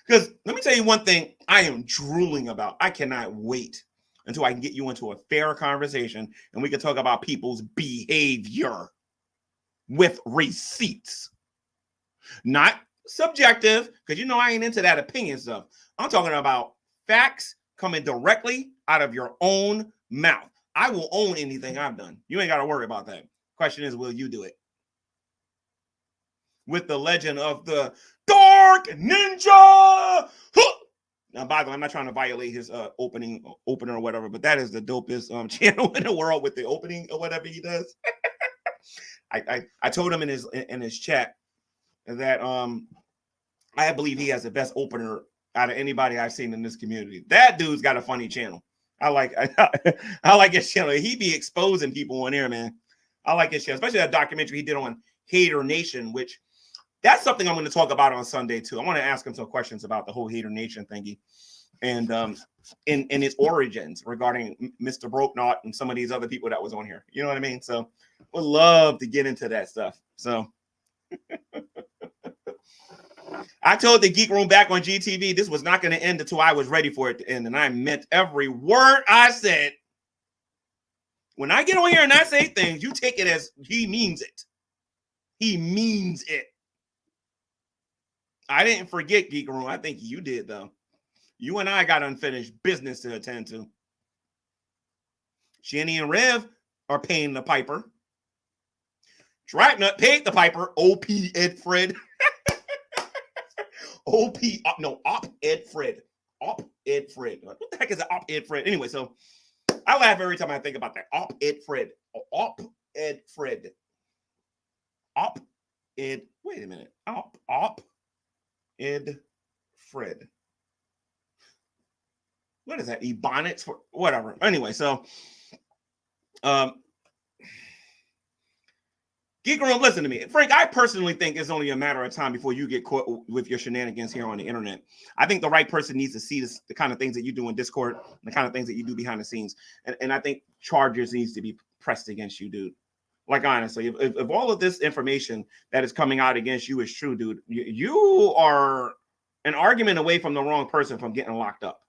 Because let me tell you one thing I am drooling about. I cannot wait until I can get you into a fair conversation and we can talk about people's behavior with receipts. Not subjective, because you know I ain't into that opinion stuff. I'm talking about facts coming directly out of your own mouth. I will own anything I've done. You ain't got to worry about that. Question is, will you do it? With the legend of the Dark Ninja. Now, by the way, I'm not trying to violate his opener or whatever, but that is the dopest channel in the world with the opening or whatever he does. I told him in his chat that I believe he has the best opener out of anybody I've seen in this community. That dude's got a funny channel. I like his channel. He be exposing people on there, man. I like his channel, especially that documentary he did on Hater Nation, which that's something I'm going to talk about on Sunday too. I want to ask him some questions about the whole Hater Nation thingy and in its origins regarding Mr. Brokenot and some of these other people that was on here. You know what I mean? So would love to get into that stuff. So I told the Geek Room back on GTV this was not going to end until I was ready for it to end, and I meant every word I said. When I get on here and I say things, you take it as he means it. He means it. I didn't forget, Geek Room. I think you did, though. You and I got unfinished business to attend to. Shanny and Rev are paying the piper. Dragnet paid the piper. OP Ed Fred. Op Ed Fred. Op Ed Fred. What the heck is an Op Ed Fred? Anyway, so I laugh every time I think about that. Op Ed Fred. Op Ed Fred. Op Ed. Wait a minute. Op Ed Fred. What is that? Ebonics for whatever. Anyway, so Geekroom, listen to me. Frank, I personally think it's only a matter of time before you get caught with your shenanigans here on the internet. I think the right person needs to see this, the kind of things that you do in Discord, the kind of things that you do behind the scenes. And I think charges needs to be pressed against you, dude. Like, honestly, if all of this information that is coming out against you is true, dude, you are an argument away from the wrong person from getting locked up.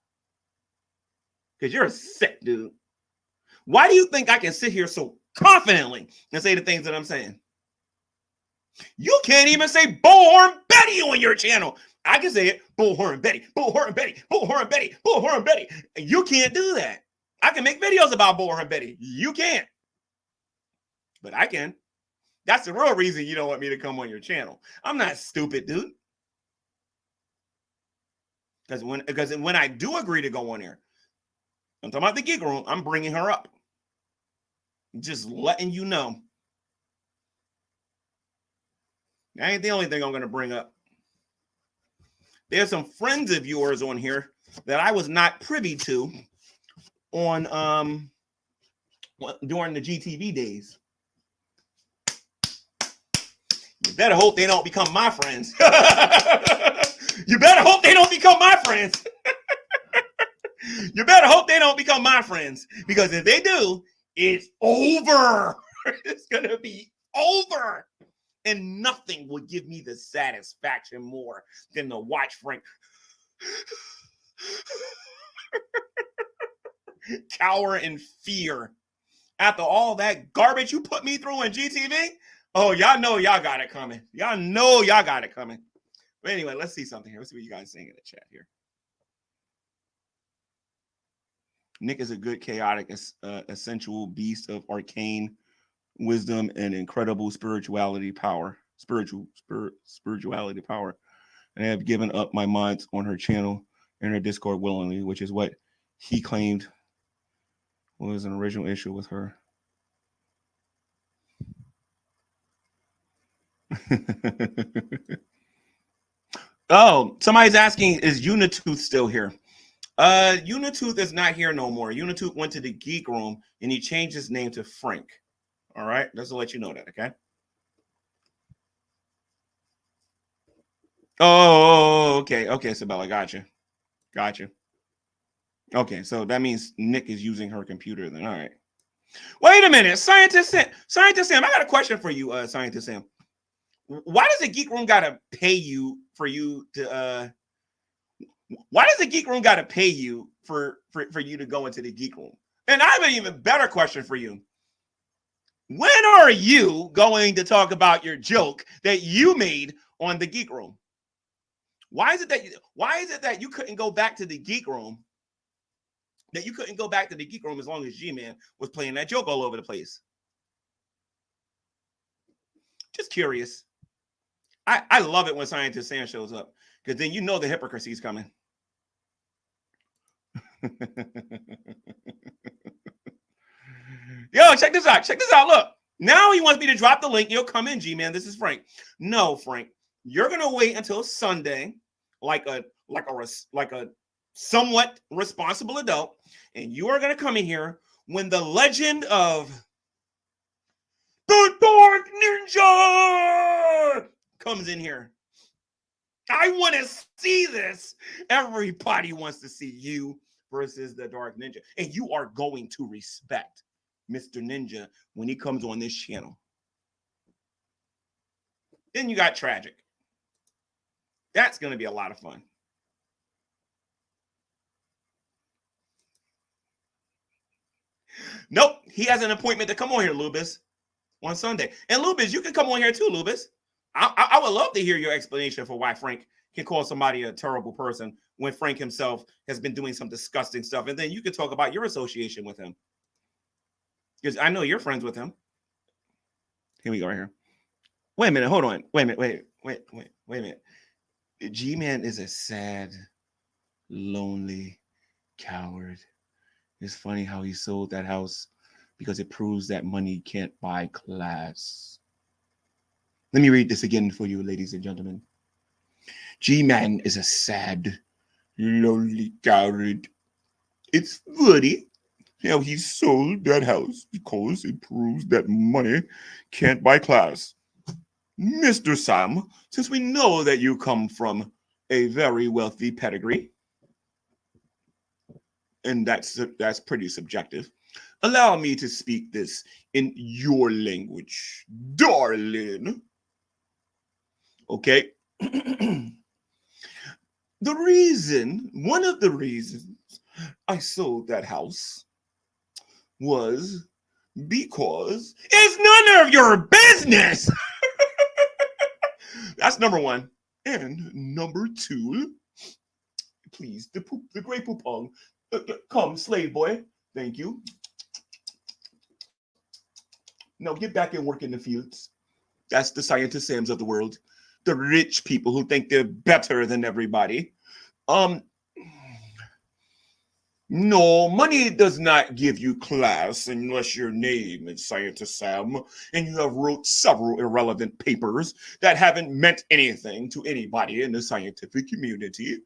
Because you're sick, dude. Why do you think I can sit here so confidently and say the things that I'm saying? You can't even say Bullhorn Betty on your channel. I can say it, Bullhorn Betty, Bullhorn Betty, Bullhorn Betty, Bullhorn Betty. You can't do that. I can make videos about Bullhorn Betty. You can't. But I can. That's the real reason you don't want me to come on your channel. I'm not stupid, dude. Because when I do agree to go on there, I'm talking about the Geek Room, I'm bringing her up. Just letting you know. That ain't the only thing I'm going to bring up. There's some friends of yours on here that I was not privy to on during the GTV days. You better hope they don't become my friends. You better hope they don't become my friends. You better hope they don't become my friends. Because if they do, it's over. It's going to be over. And nothing will give me the satisfaction more than to watch Frank cower in fear. After all that garbage you put me through in GTV, oh, y'all know y'all got it coming. Y'all know y'all got it coming. But anyway, let's see something here. Let's see what you guys are saying in the chat here. Nick is a good, chaotic, essential beast of arcane wisdom and incredible spirituality power. Spirituality power. and I have given up my mods on her channel and her Discord willingly, which is what he claimed was an original issue with her. Oh, somebody's asking, is Unitooth still here? Unitooth is not here no more. Unitooth went to the Geek Room and he changed his name to Frank. All right, just to let you know that, okay? Oh, okay, Sabella, gotcha. Okay, so that means Nick is using her computer then. All right. Wait a minute, Scientist Sam, I got a question for you, Scientist Sam. Why does the Geek Room gotta pay you for you to why does the Geek Room gotta pay you for you to go into the Geek Room? And I have an even better question for you. When are you going to talk about your joke that you made on the Geek Room? Why is it that you couldn't go back to the Geek Room? That you couldn't go back to the Geek Room as long as G-Man was playing that joke all over the place? Just curious. I love it when Scientist Sam shows up, because then you know the hypocrisy is coming. Yo, check this out. Look, now he wants me to drop the link. You'll come in, G-Man. This is Frank. No, Frank, you're gonna wait until Sunday, like a somewhat responsible adult, and you are gonna come in here when the legend of the Dark Ninja comes in here. I want to see this. Everybody wants to see you versus the Dark Ninja. And you are going to respect Mr. Ninja when he comes on this channel. Then you got Tragic. That's going to be a lot of fun. Nope. He has an appointment to come on here, Lubis, on Sunday. And Lubis, you can come on here too, Lubis. I would love to hear your explanation for why Frank can call somebody a terrible person when Frank himself has been doing some disgusting stuff. And then you can talk about your association with him, because I know you're friends with him. Here we go right here. Wait a minute. Hold on. Wait a minute. G-Man is a sad, lonely coward. It's funny how he sold that house because it proves that money can't buy class. Let me read this again for you, ladies and gentlemen. G-Man is a sad, lonely coward. It's funny how he sold that house because it proves that money can't buy class. Mr. Sam, since we know that you come from a very wealthy pedigree, and that's pretty subjective, allow me to speak this in your language, darling. Okay. One of the reasons I sold that house was because it's none of your business. That's number one. And number two, please, the great poopong. Come, slave boy. Thank you. Now get back and work in the fields. That's the Scientist Sams of the world. The rich people who think they're better than everybody. No, money does not give you class unless your name is Scientist Sam and you have wrote several irrelevant papers that haven't meant anything to anybody in the scientific community.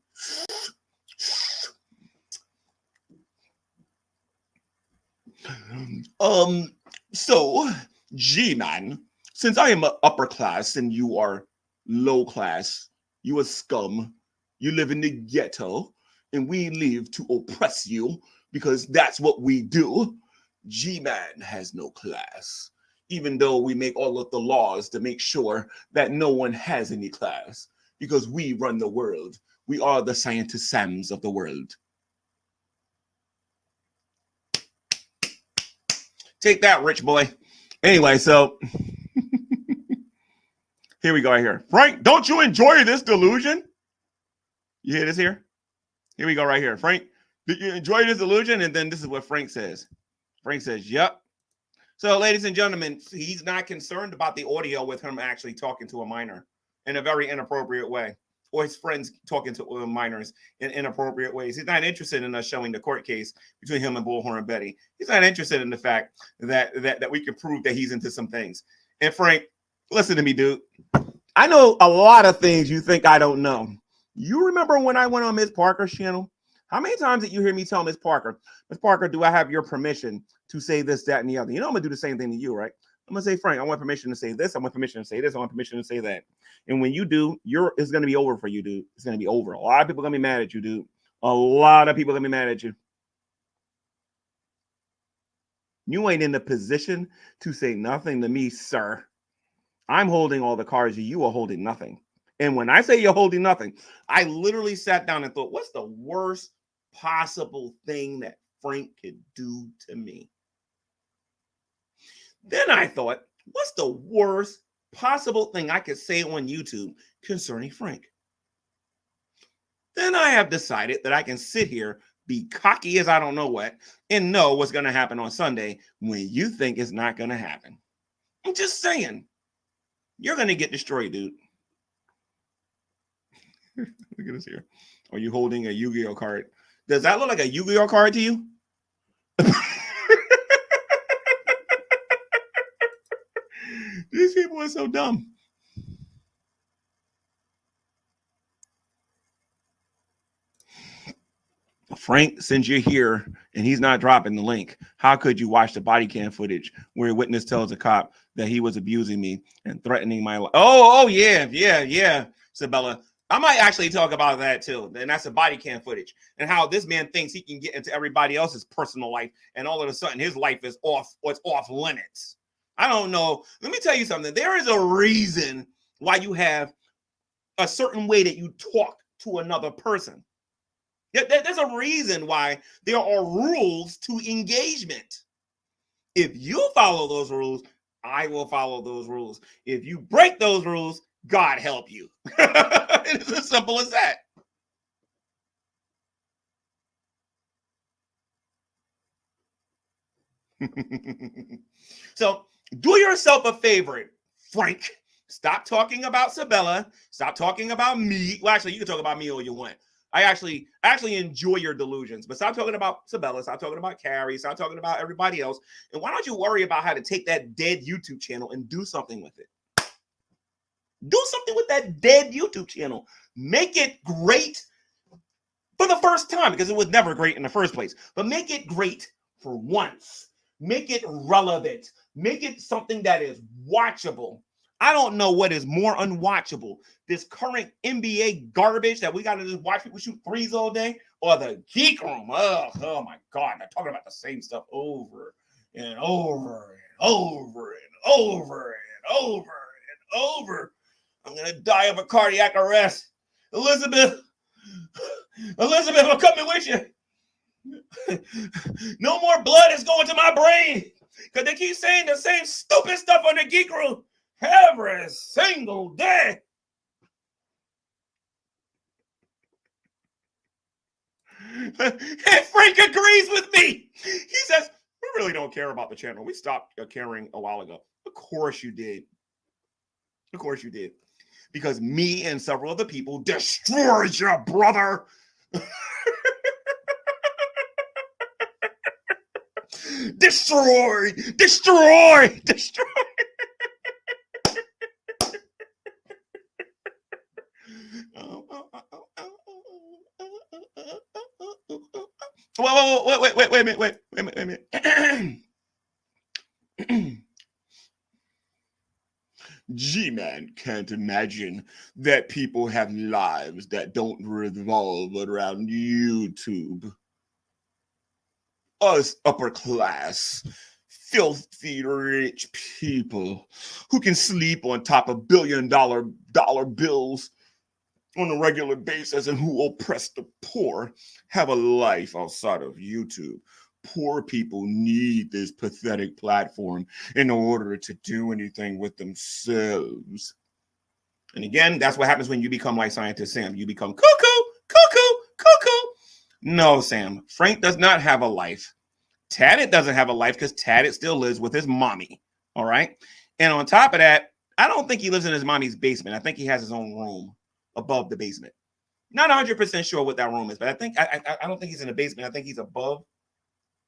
So, G-Man, since I am upper class and you are low class, you are scum, you live in the ghetto, and we live to oppress you because that's what we do. G-Man has no class, even though we make all of the laws to make sure that no one has any class, because we run the world. We are the Scientist Sams of the world. Take that, rich boy. Anyway, so here we go right here. Frank, don't you enjoy this delusion? You hear this here? Here we go right here. Frank, did you enjoy this delusion? And then this is what Frank says. Frank says, yep. So, ladies and gentlemen, he's not concerned about the audio with him actually talking to a minor in a very inappropriate way. or his friends talking to minors in inappropriate ways. He's not interested in us showing the court case between him and Bullhorn Betty. He's not interested in the fact that we can prove that he's into some things. And Frank, listen to me, dude. I know a lot of things you think I don't know. You remember when I went on Miss Parker's channel? How many times did you hear me tell Miss Parker, do I have your permission to say this, that, and the other? You know I'm going to do the same thing to you, right? I'm going to say, Frank, I want permission to say this. I want permission to say this. I want permission to say that. And when you do, it's going to be over for you, dude. It's going to be over. A lot of people are going to be mad at you, dude. A lot of people are going to be mad at you. You ain't in the position to say nothing to me, sir. I'm holding all the cards. You are holding nothing. And when I say you're holding nothing, I literally sat down and thought, what's the worst possible thing that Frank could do to me? Then I thought, what's the worst possible thing I could say on YouTube concerning Frank? Then I have decided that I can sit here, be cocky as I don't know what, and know what's going to happen on Sunday when you think it's not going to happen. I'm just saying, you're going to get destroyed, dude. Look at this here. Are you holding a Yu-Gi-Oh card? Does that look like a Yu-Gi-Oh card to you? These people are so dumb. Frank, since you're here and he's not dropping the link, how could you watch the body cam footage where a witness tells a cop that he was abusing me and threatening my life? Oh, yeah, Sabella. I might actually talk about that too. And that's the body cam footage and how this man thinks he can get into everybody else's personal life. And all of a sudden his life is off limits. I don't know. Let me tell you something. There is a reason why you have a certain way that you talk to another person. There's a reason why there are rules to engagement. If you follow those rules, I will follow those rules. If you break those rules, God help you. It's as simple as that. So do yourself a favor, Frank. Stop talking about Sabella. Stop talking about me. Well, actually, you can talk about me all you want. I actually enjoy your delusions, but stop talking about Sabella. Stop talking about Carrie. Stop talking about everybody else. And why don't you worry about how to take that dead YouTube channel and do something with it? Do something with that dead YouTube channel. Make it great for the first time, because it was never great in the first place. But make it great for once. Make it relevant. Make it something that is watchable. I don't know what is more unwatchable, this current NBA garbage that we got to just watch people shoot threes all day, or the Geekroom. Oh my God, they're talking about the same stuff over and over and over and over and over and over. I'm going to die of a cardiac arrest. Elizabeth, I'm coming with you. No more blood is going to my brain, because they keep saying the same stupid stuff on the Geekroom every single day. And Frank agrees with me. He says, we really don't care about the channel. We stopped caring a while ago. Of course you did. Of course you did. Because me and several other people destroyed your brother. Destroy. Wait a minute. G-Man can't imagine that people have lives that don't revolve around YouTube. Us upper class, filthy rich people who can sleep on top of billion-dollar bills on a regular basis and who oppress the poor have a life outside of YouTube. Poor people need this pathetic platform in order to do anything with themselves. And again, that's what happens when you become like Scientist Sam. You become cuckoo. No, Sam. Frank does not have a life. Taddit doesn't have a life because Taddit still lives with his mommy. All right. And on top of that, I don't think he lives in his mommy's basement. I think he has his own room above the basement. Not 100% sure what that room is, but I think I don't think he's in the basement. I think he's above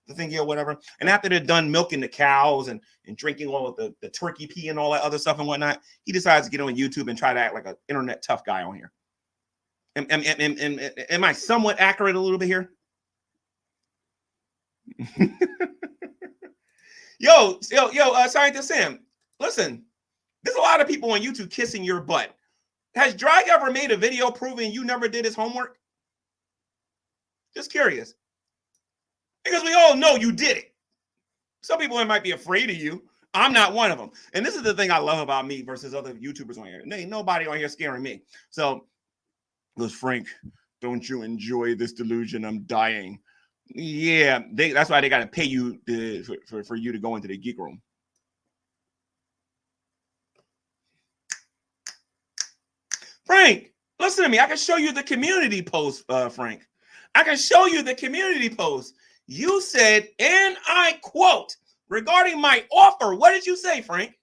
the thing here, whatever. And after they're done milking the cows and drinking all of the turkey pee and all that other stuff and whatnot, he decides to get on YouTube and try to act like an internet tough guy on here. Am I somewhat accurate a little bit here? Yo, Scientist Sam, listen, there's a lot of people on YouTube kissing your butt. Has Drag ever made a video proving you never did his homework? Just curious. Because we all know you did it. Some people might be afraid of you. I'm not one of them. And this is the thing I love about me versus other YouTubers on here. There ain't nobody on here scaring me. So, goes Frank, don't you enjoy this delusion? I'm dying. Yeah, that's why they got to pay you for you to go into the Geek Room. Frank, listen to me. I can show you the community post, Frank. I can show you the community post. You said, and I quote, regarding my offer, what did you say, Frank?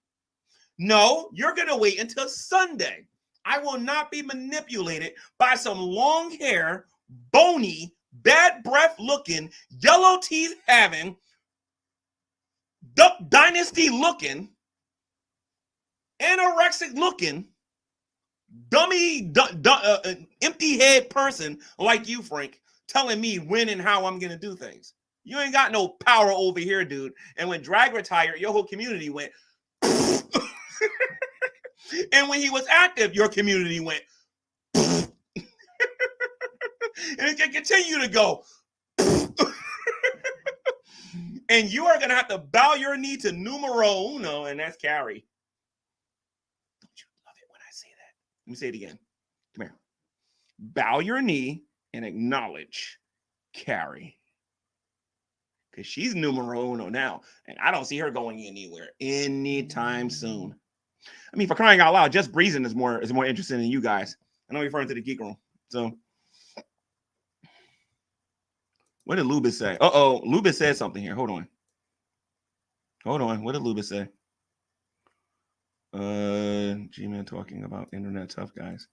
No, you're going to wait until Sunday. I will not be manipulated by some long hair, bony, bad breath looking, yellow teeth having, Duck Dynasty looking, anorexic looking, dummy, empty head person like you, Frank, telling me when and how I'm going to do things. You ain't got no power over here, dude. And when Drag retired, your whole community went. And when he was active, your community went. And it can continue to go. And you are going to have to bow your knee to numero uno, and that's Carrie. Don't you love it when I say that? Let me say it again. Come here. Bow your knee and acknowledge Carrie. Because she's numero uno now, and I don't see her going anywhere anytime soon. I mean, for crying out loud, just breezing is more interesting than you guys. I know you're referring to the Geek Room. So, what did Lubis say? Uh-oh, Lubis said something here. Hold on. What did Lubis say? G-Man talking about internet tough guys.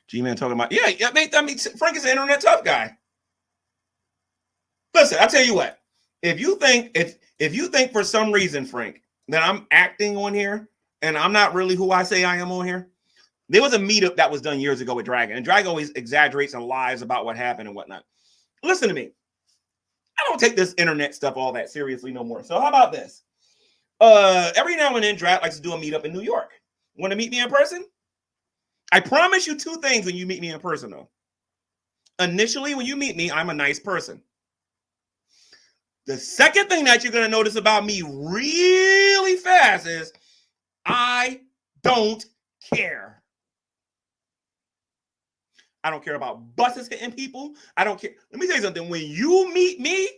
G-Man talking about, I mean, Frank is an internet tough guy. Listen, I'll tell you what. If you think for some reason, Frank, that I'm acting on here and I'm not really who I say I am on here, there was a meetup that was done years ago with Dragon, and Dragon always exaggerates and lies about what happened and whatnot. Listen to me. I don't take this internet stuff all that seriously no more. So how about this? Every now and then, Dragon likes to do a meetup in New York. Want to meet me in person? I promise you two things when you meet me in person, though. Initially, when you meet me, I'm a nice person. The second thing that you're going to notice about me really fast is I don't care. I don't care about buses hitting people. I don't care. Let me tell you something. When you meet me,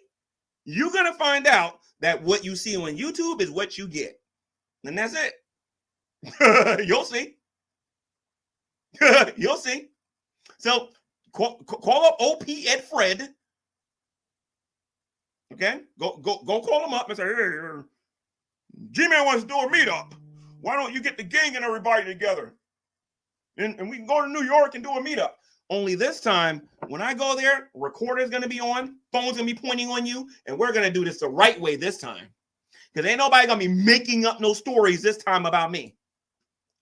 you're going to find out that what you see on YouTube is what you get. And that's it. You'll see. You'll see. So call up OP Ed Fred. Okay, go call him up and say, hey, G-Man wants to do a meetup. Why don't you get the gang and everybody together? And we can go to New York and do a meetup. Only this time, when I go there, recorder's going to be on, phone's going to be pointing on you, and we're going to do this the right way this time. Because ain't nobody going to be making up no stories this time about me.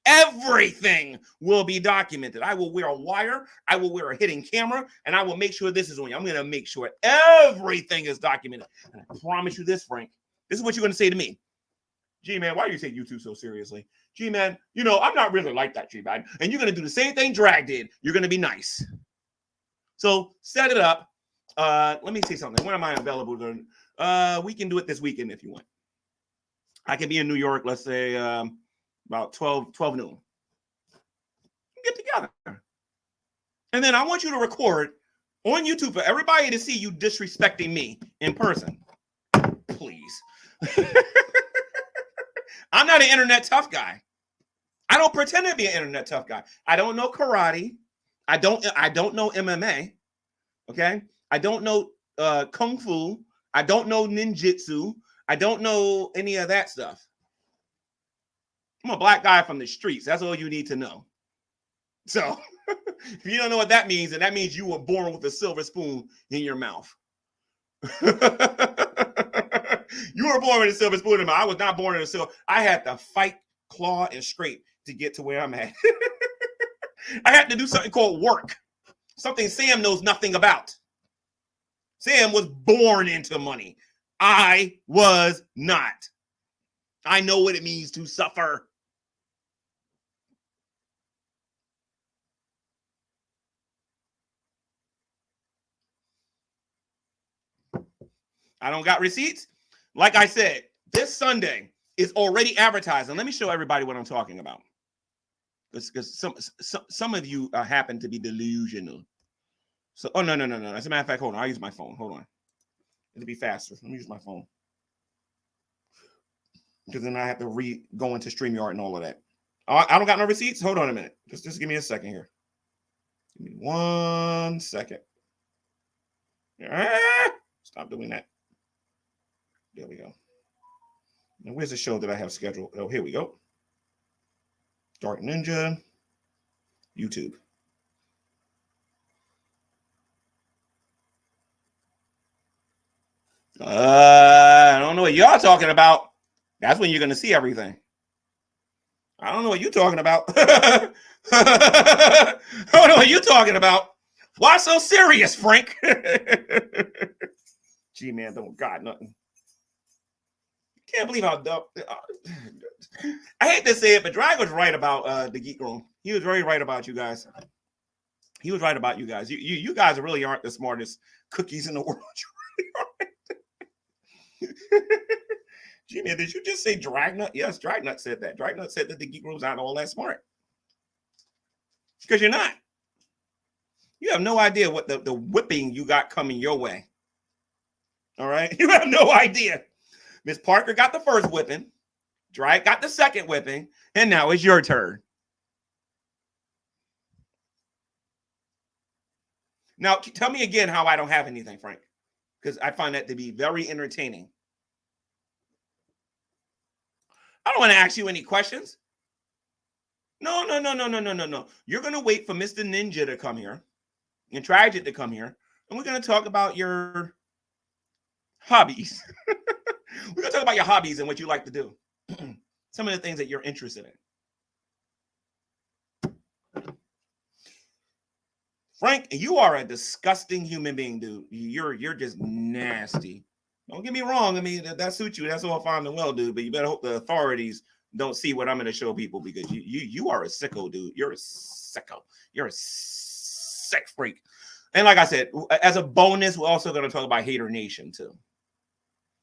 Everything will be documented. I will wear a wire. I will wear a hidden camera, and I will make sure this is on you. I'm going to make sure everything is documented. And I promise you this, Frank. This is what you're going to say to me. G-Man, why do you take YouTube so seriously? G-Man, I'm not really like that, G-Man. And you're going to do the same thing Drag did. You're going to be nice. So set it up. Let me say something. When am I available? We can do it this weekend if you want. I can be in New York, let's say, about 12 noon. Get together. And then I want you to record on YouTube for everybody to see you disrespecting me in person. Please. I'm not an internet tough guy. I don't pretend to be an internet tough guy. I don't know karate. I don't know MMA. Okay? I don't know kung fu. I don't know ninjutsu. I don't know any of that stuff. I'm a black guy from the streets. That's all you need to know. So If you don't know what that means, then that means you were born with a silver spoon in your mouth. You were born with a silver spoon in your mouth. I was not born in a silver. I had to fight, claw, and scrape to get to where I'm at. I had to do something called work. Something Sam knows nothing about. Sam was born into money. I was not. I know what it means to suffer. I don't got receipts. Like I said, this Sunday is already advertised. And let me show everybody what I'm talking about. Because some of you happen to be delusional. So, oh, no. As a matter of fact, hold on. I'll use my phone. Hold on. It'll be faster. Let me use my phone. Because then I have to go into StreamYard and all of that. I don't got no receipts. Hold on a minute. Just give me a second here. Give me 1 second. Stop doing that. There we go. Now, where's the show that I have scheduled? Oh, here we go. Dark Ninja, YouTube. I don't know what y'all talking about. That's when you're going to see everything. I don't know what you're talking about. I don't know what you're talking about. Why so serious, Frank? Gee, man, don't got nothing. Can't believe how dumb. I hate to say it, but Drag was right about the Geekroom. He was very right about you guys. He was right about you guys. You guys really aren't the smartest cookies in the world. Gee, man, did you just say Dragnut? Yes, Dragnut said that. Dragnut said that the Geekroom's not all that smart. Because you're not. You have no idea what the whipping you got coming your way. All right? You have no idea. Miss Parker got the first whipping. Drake got the second whipping. And now it's your turn. Now, tell me again how I don't have anything, Frank. Because I find that to be very entertaining. I don't want to ask you any questions. No. You're going to wait for Mr. Ninja to come here and Tragic to come here. And we're going to talk about your hobbies. We're going to talk about your hobbies and what you like to do. Some of the things that you're interested in. Frank, you are a disgusting human being, dude. You're just nasty. Don't get me wrong. I mean, that suits you. That's all fine and well, dude. But you better hope the authorities don't see what I'm going to show people, because you are a sicko, dude. You're a sicko. You're a sick freak. And like I said, as a bonus, we're also going to talk about Hater Nation too.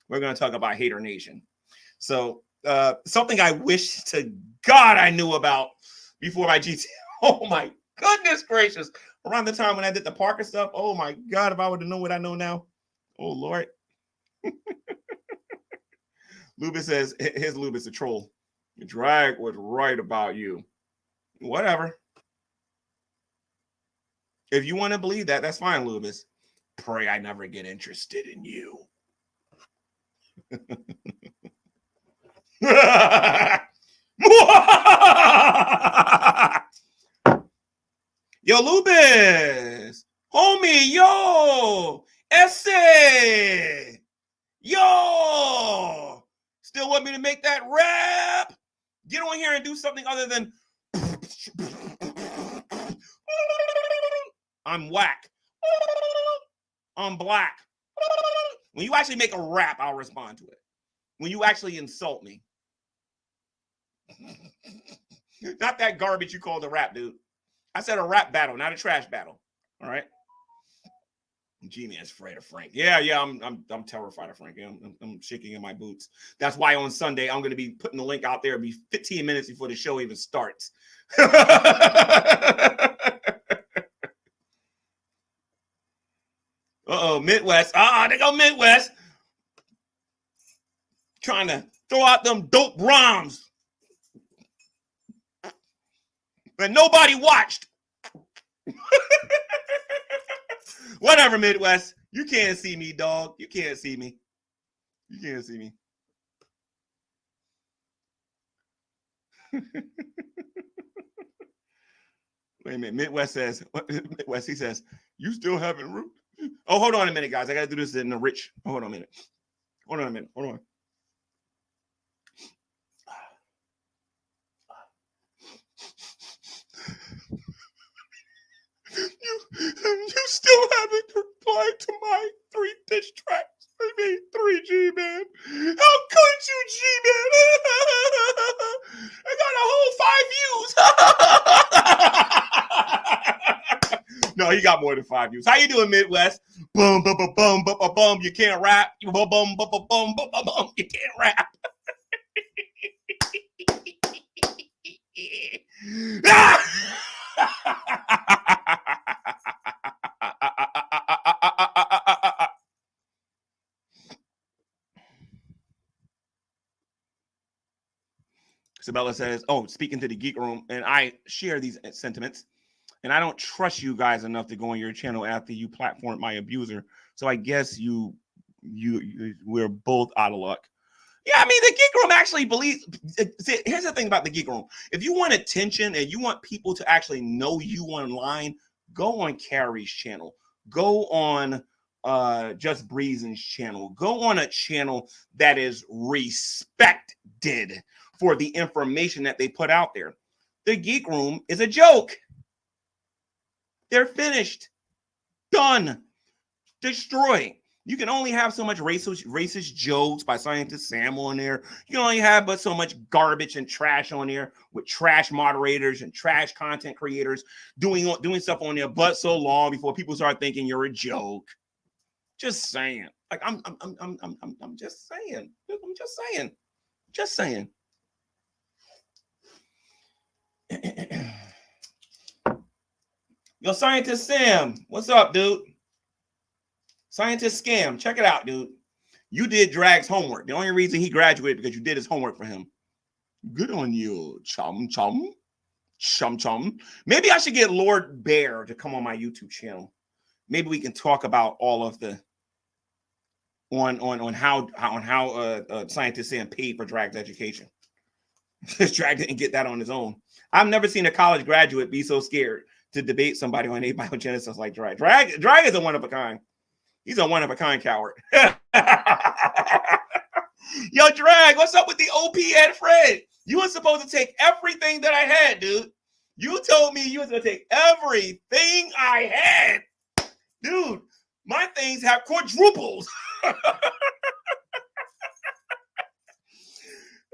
We're going to talk about Hater Nation. So something I wish to God I knew about before my GT. Oh my goodness gracious. Around the time when I did the Parker stuff. Oh my God, if I would have known what I know now. Oh Lord. Lubis says, his Lubis a troll. Drag was right about you. Whatever. If you want to believe that, that's fine, Lubis. Pray I never get interested in you. Yo, Lubis. Homie, yo. Essay. Yo. Still want me to make that rap? Get on here and do something other than I'm whack. I'm black. When you actually make a rap, I'll respond to it. When you actually insult me. Not that garbage you call the rap, dude. I said a rap battle, not a trash battle. All right. G-Man's afraid of Frank. Yeah, I'm terrified of Frank. Yeah, I'm shaking in my boots. That's why on Sunday I'm going to be putting the link out there. It'll be 15 minutes before the show even starts. Uh-oh, Midwest. They go Midwest. Trying to throw out them dope rhymes. And nobody watched. Whatever, Midwest. You can't see me, dog. You can't see me. You can't see me. Wait a minute. Midwest says, Midwest, he says, you still haven't root. Oh, hold on a minute, guys. I got to do this in the rich. Hold on a minute. Hold on a minute. Hold on. You still haven't replied to my 3 diss tracks. I mean, 3G, man. How could you, G, man? I got a whole 5 views. No, he got more than 5 views. How you doing, Midwest? Boom, boom, boom, boom, boom, boom, boom. You can't rap. Boom, boom, boom, boom, boom, boom, boom, boom. You can't rap. Isabella says, oh, speaking to the Geek Room, and I share these sentiments, and I don't trust you guys enough to go on your channel after you platformed my abuser. So I guess we're both out of luck. Yeah, I mean, the Geek Room actually believes. See, here's the thing about the Geek Room. If you want attention and you want people to actually know you online, go on Carrie's channel. Go on Just Breezen's channel. Go on a channel that is respected for the information that they put out there. The Geek Room is a joke. They're finished. Done. Destroyed. You can only have so much racist jokes by Scientist Sam on there. You can only have but so much garbage and trash on there with trash moderators and trash content creators doing stuff on there but so long before people start thinking you're a joke. Just saying. Like I'm just saying. I'm just saying. Just saying. Yo, Scientist Sam, what's up, dude? Scientist Scam, check it out, dude. You did Drag's homework. The only reason he graduated because you did his homework for him. Good on you, chum. Maybe I should get Lord Bear to come on my YouTube channel. Maybe we can talk about all of the on how Scientist Sam paid for Drag's education. This Drag didn't get that on his own. I've never seen a college graduate be so scared to debate somebody on abiogenesis like Drag. Drag is a one of a kind. He's a one of a kind coward. Yo, Drag, what's up with the OP Ed Fred? You were supposed to take everything that I had, dude. You told me you was gonna take everything I had. Dude, my things have quadruples.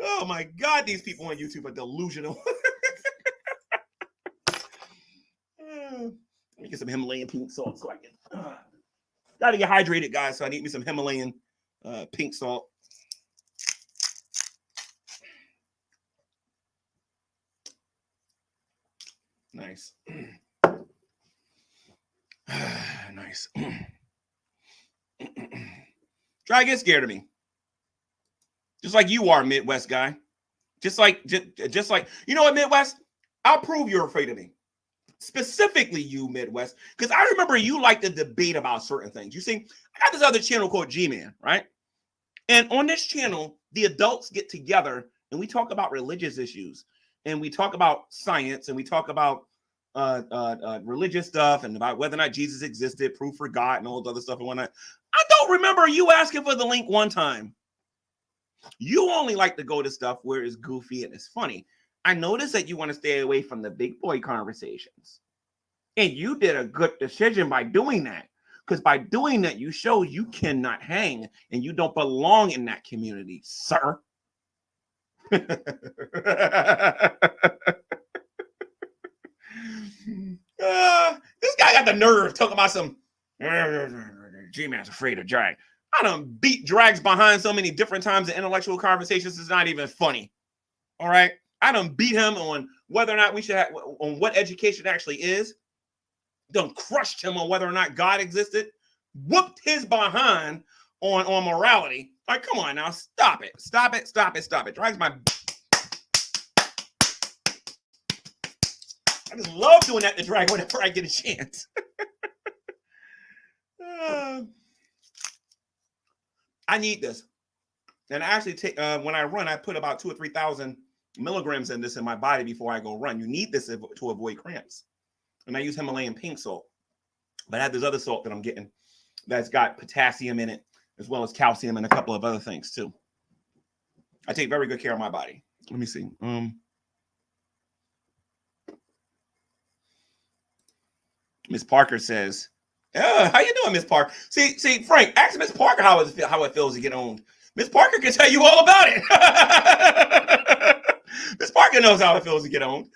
Oh my God, these people on YouTube are delusional. Let me get some Himalayan pink salt so I can. Gotta get hydrated, guys. So I need me some Himalayan pink salt. Nice. Nice. Try to get scared of me. Just like you are, Midwest guy. Just like, you know what, Midwest? I'll prove you're afraid of me. Specifically you, Midwest, because I remember you like to debate about certain things. You see, I got this other channel called G-Man, right? And on this channel, the adults get together and we talk about religious issues, and we talk about science, and we talk about religious stuff, and about whether or not Jesus existed, proof for God, and all this other stuff and whatnot. I don't remember you asking for the link one time. You only like to go to stuff where it's goofy and it's funny. I noticed that you want to stay away from the big boy conversations. And you did a good decision by doing that. Because by doing that, you show you cannot hang and you don't belong in that community, sir. This guy got the nerve talking about some G-Man's afraid of drag. I done beat drags behind so many different times in intellectual conversations, it's not even funny. All right? I done beat him on whether or not we should have, on what education actually is. Done crushed him on whether or not God existed. Whooped his behind on morality. Like, come on now, stop it. Stop it, stop it, stop it. Drags my... I just love doing that to drag whenever I get a chance. I need this. And I actually take, when I run, I put about 2,000 or 3,000 milligrams in this in my body before I go run. You need this to avoid cramps. and I use Himalayan pink salt. But I have this other salt that I'm getting that's got potassium in it, as well as calcium and a couple of other things too. I take very good care of my body. Let me see. Miss Parker says, how you doing, Miss Parker? See, Frank, ask Miss Parker how it feels to get owned. Miss Parker can tell you all about it. Miss Parker knows how it feels to get owned.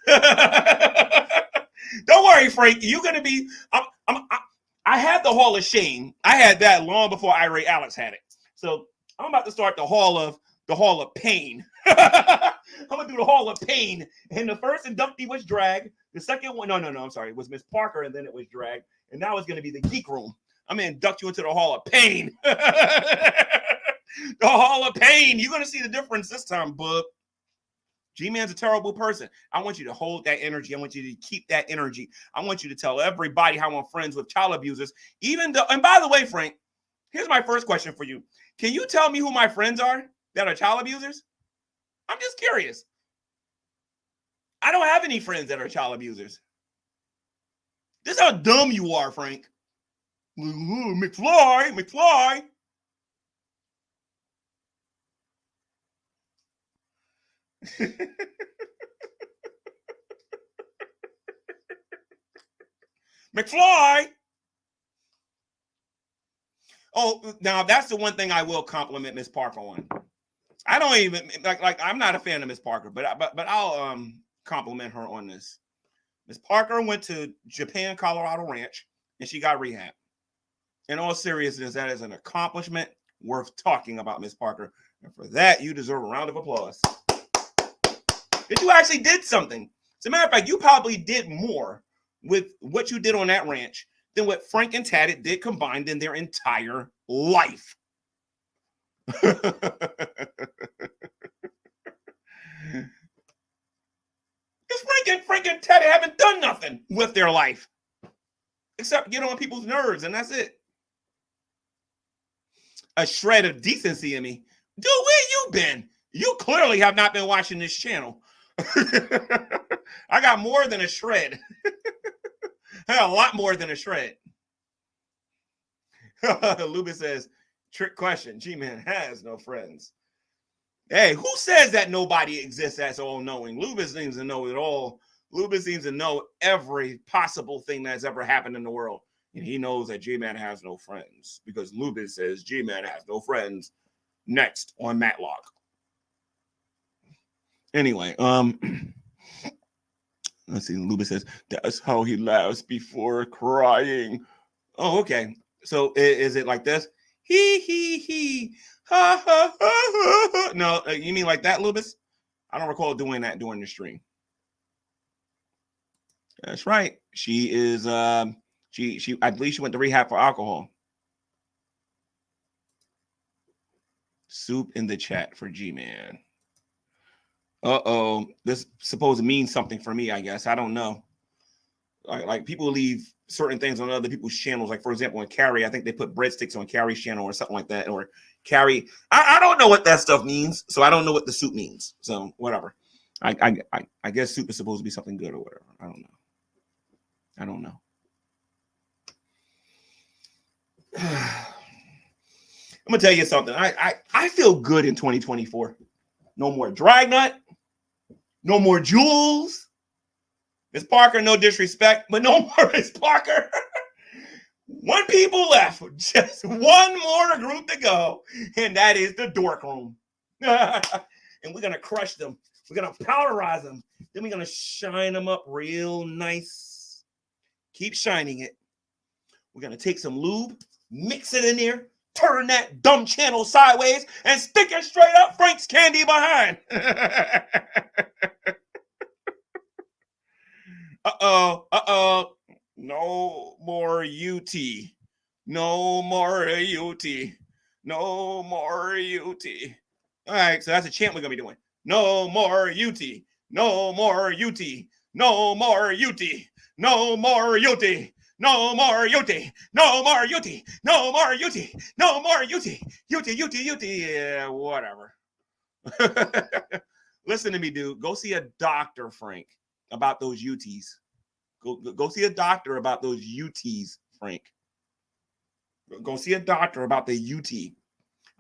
Don't worry, Frank. You're gonna be. I had the Hall of Shame. I had that long before Ira Alex had it. So I'm about to start the Hall of Pain. I'm gonna do the Hall of Pain. And the first inductee was Drag. The second one, no, I'm sorry, it was Miss Parker, and then it was Drag. And now it's gonna be the Geekroom. I'm gonna induct you into the Hall of Pain. The Hall of Pain. You're gonna see the difference this time, bub. G-Man's a terrible person. I want you to hold that energy. I want you to keep that energy. I want you to tell everybody how I'm friends with child abusers. Even though, and by the way, Frank, here's my first question for you. Can you tell me who my friends are that are child abusers? I'm just curious. I don't have any friends that are child abusers. This is how dumb you are, Frank. McFly. McFly. Oh, now that's the one thing I will compliment Miss Parker on. I don't even like I'm not a fan of Miss Parker, but I'll compliment her on this. Miss Parker went to Japan, Colorado Ranch, and she got rehab. In all seriousness, that is an accomplishment worth talking about, Miss Parker. And for that, you deserve a round of applause. Because you actually did something. As a matter of fact, you probably did more with what you did on that ranch than what Frank and Tatted did combined in their entire life. Because Frank and Tatted haven't done nothing with their life. Except get on people's nerves, and that's it. A shred of decency in me. Dude, where you been? You clearly have not been watching this channel. I got more than a shred. I got a lot more than a shred. Luba says, trick question. G-Man has no friends. Hey, who says that nobody exists that's all-knowing? Luba seems to know it all. Luba seems to know every possible thing that's ever happened in the world. And he knows that G-Man has no friends because Luba says G-Man has no friends. Next on Matlock. Anyway, let's see. Luba says that's how he laughs before crying. Oh, okay. So is it like this? He, ha, ha, ha, ha, ha. No, you mean like that, Lubis? I don't recall doing that during the stream. That's right. She is. She. I believe she went to rehab for alcohol. Soup in the chat for G-Man. This is supposed to mean something for me, I guess. I don't know. Like people leave certain things on other people's channels. Like, for example, on Carrie, I think they put breadsticks on Carrie's channel or something like that. Or Carrie, I don't know what that stuff means. So I don't know what the soup means. So whatever. I guess soup is supposed to be something good or whatever. I don't know. I'm gonna tell you something. I feel good in 2024. No more Dragnet. No more Jules. Miss Parker, no disrespect, but no more Miss Parker. One people left. Just one more group to go, and that is the dork room. And we're gonna crush them. We're gonna powderize them. Then we're gonna shine them up real nice. Keep shining it. We're gonna take some lube, mix it in there. Turn that dumb channel sideways and stick it straight up Frank's candy behind. Uh-oh. No more UT. No more UT. No more UT. All right, so that's a chant we're going to be doing. No more UT. No more UT. No more UT. No more UT. No more Yuti. No more Yuti. No more Yuti. No more Yuti. Yuti. Yeah, whatever. Listen to me, dude. Go see a doctor, Frank, about those UTs. Go see a doctor about those UTs, Frank. Go see a doctor about the UT.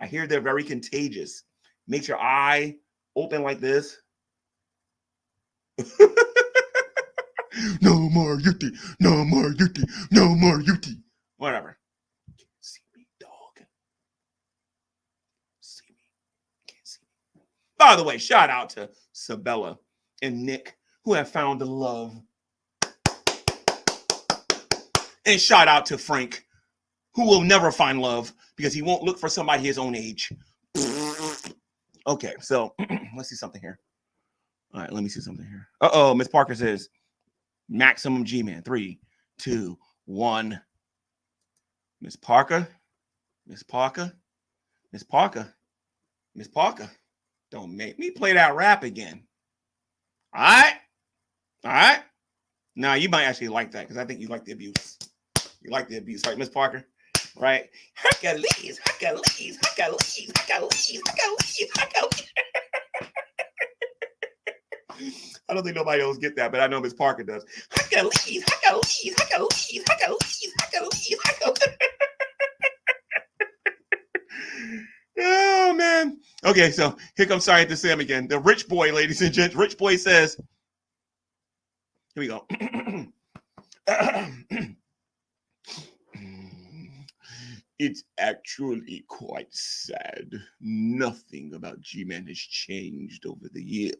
I hear they're very contagious. Makes your eye open like this. No more UT. No more UT. No more UT. Whatever. Can't see me, dog. See me. Can't see me. By the way, shout out to Sabella and Nick who have found the love. And shout out to Frank, who will never find love because he won't look for somebody his own age. Okay, so let's see something here. All right, let me see something here. Uh-oh, Miss Parker says, maximum G-Man. 3, 2, 1. Miss Parker. Miss Parker. Miss Parker. Miss Parker. Don't make me play that rap again. All right? All right? Now, you might actually like that because I think you like the abuse. You like the abuse, right, Miss Parker? Right? Hercules, Hercules, Hercules, Hercules, Hercules, Hercules. I don't think nobody else get that, but I know Miss Parker does. Hercules, Hercules, Hercules, Hercules, Hercules, Hercules. Oh, man. Okay, so here comes Scientist Sam again. The rich boy, ladies and gents. Rich boy says, here we go. It's actually quite sad. Nothing about G-Man has changed over the years.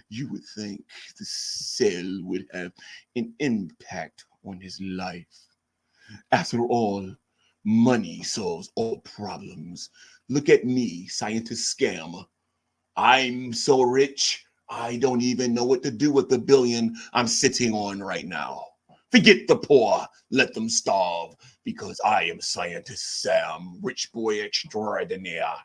You would think the cell would have an impact on his life. After all, money solves all problems. Look at me, Scientist Scam. I'm so rich, I don't even know what to do with the billion I'm sitting on right now. Forget the poor, let them starve, because I am Scientist Sam, rich boy extraordinaire.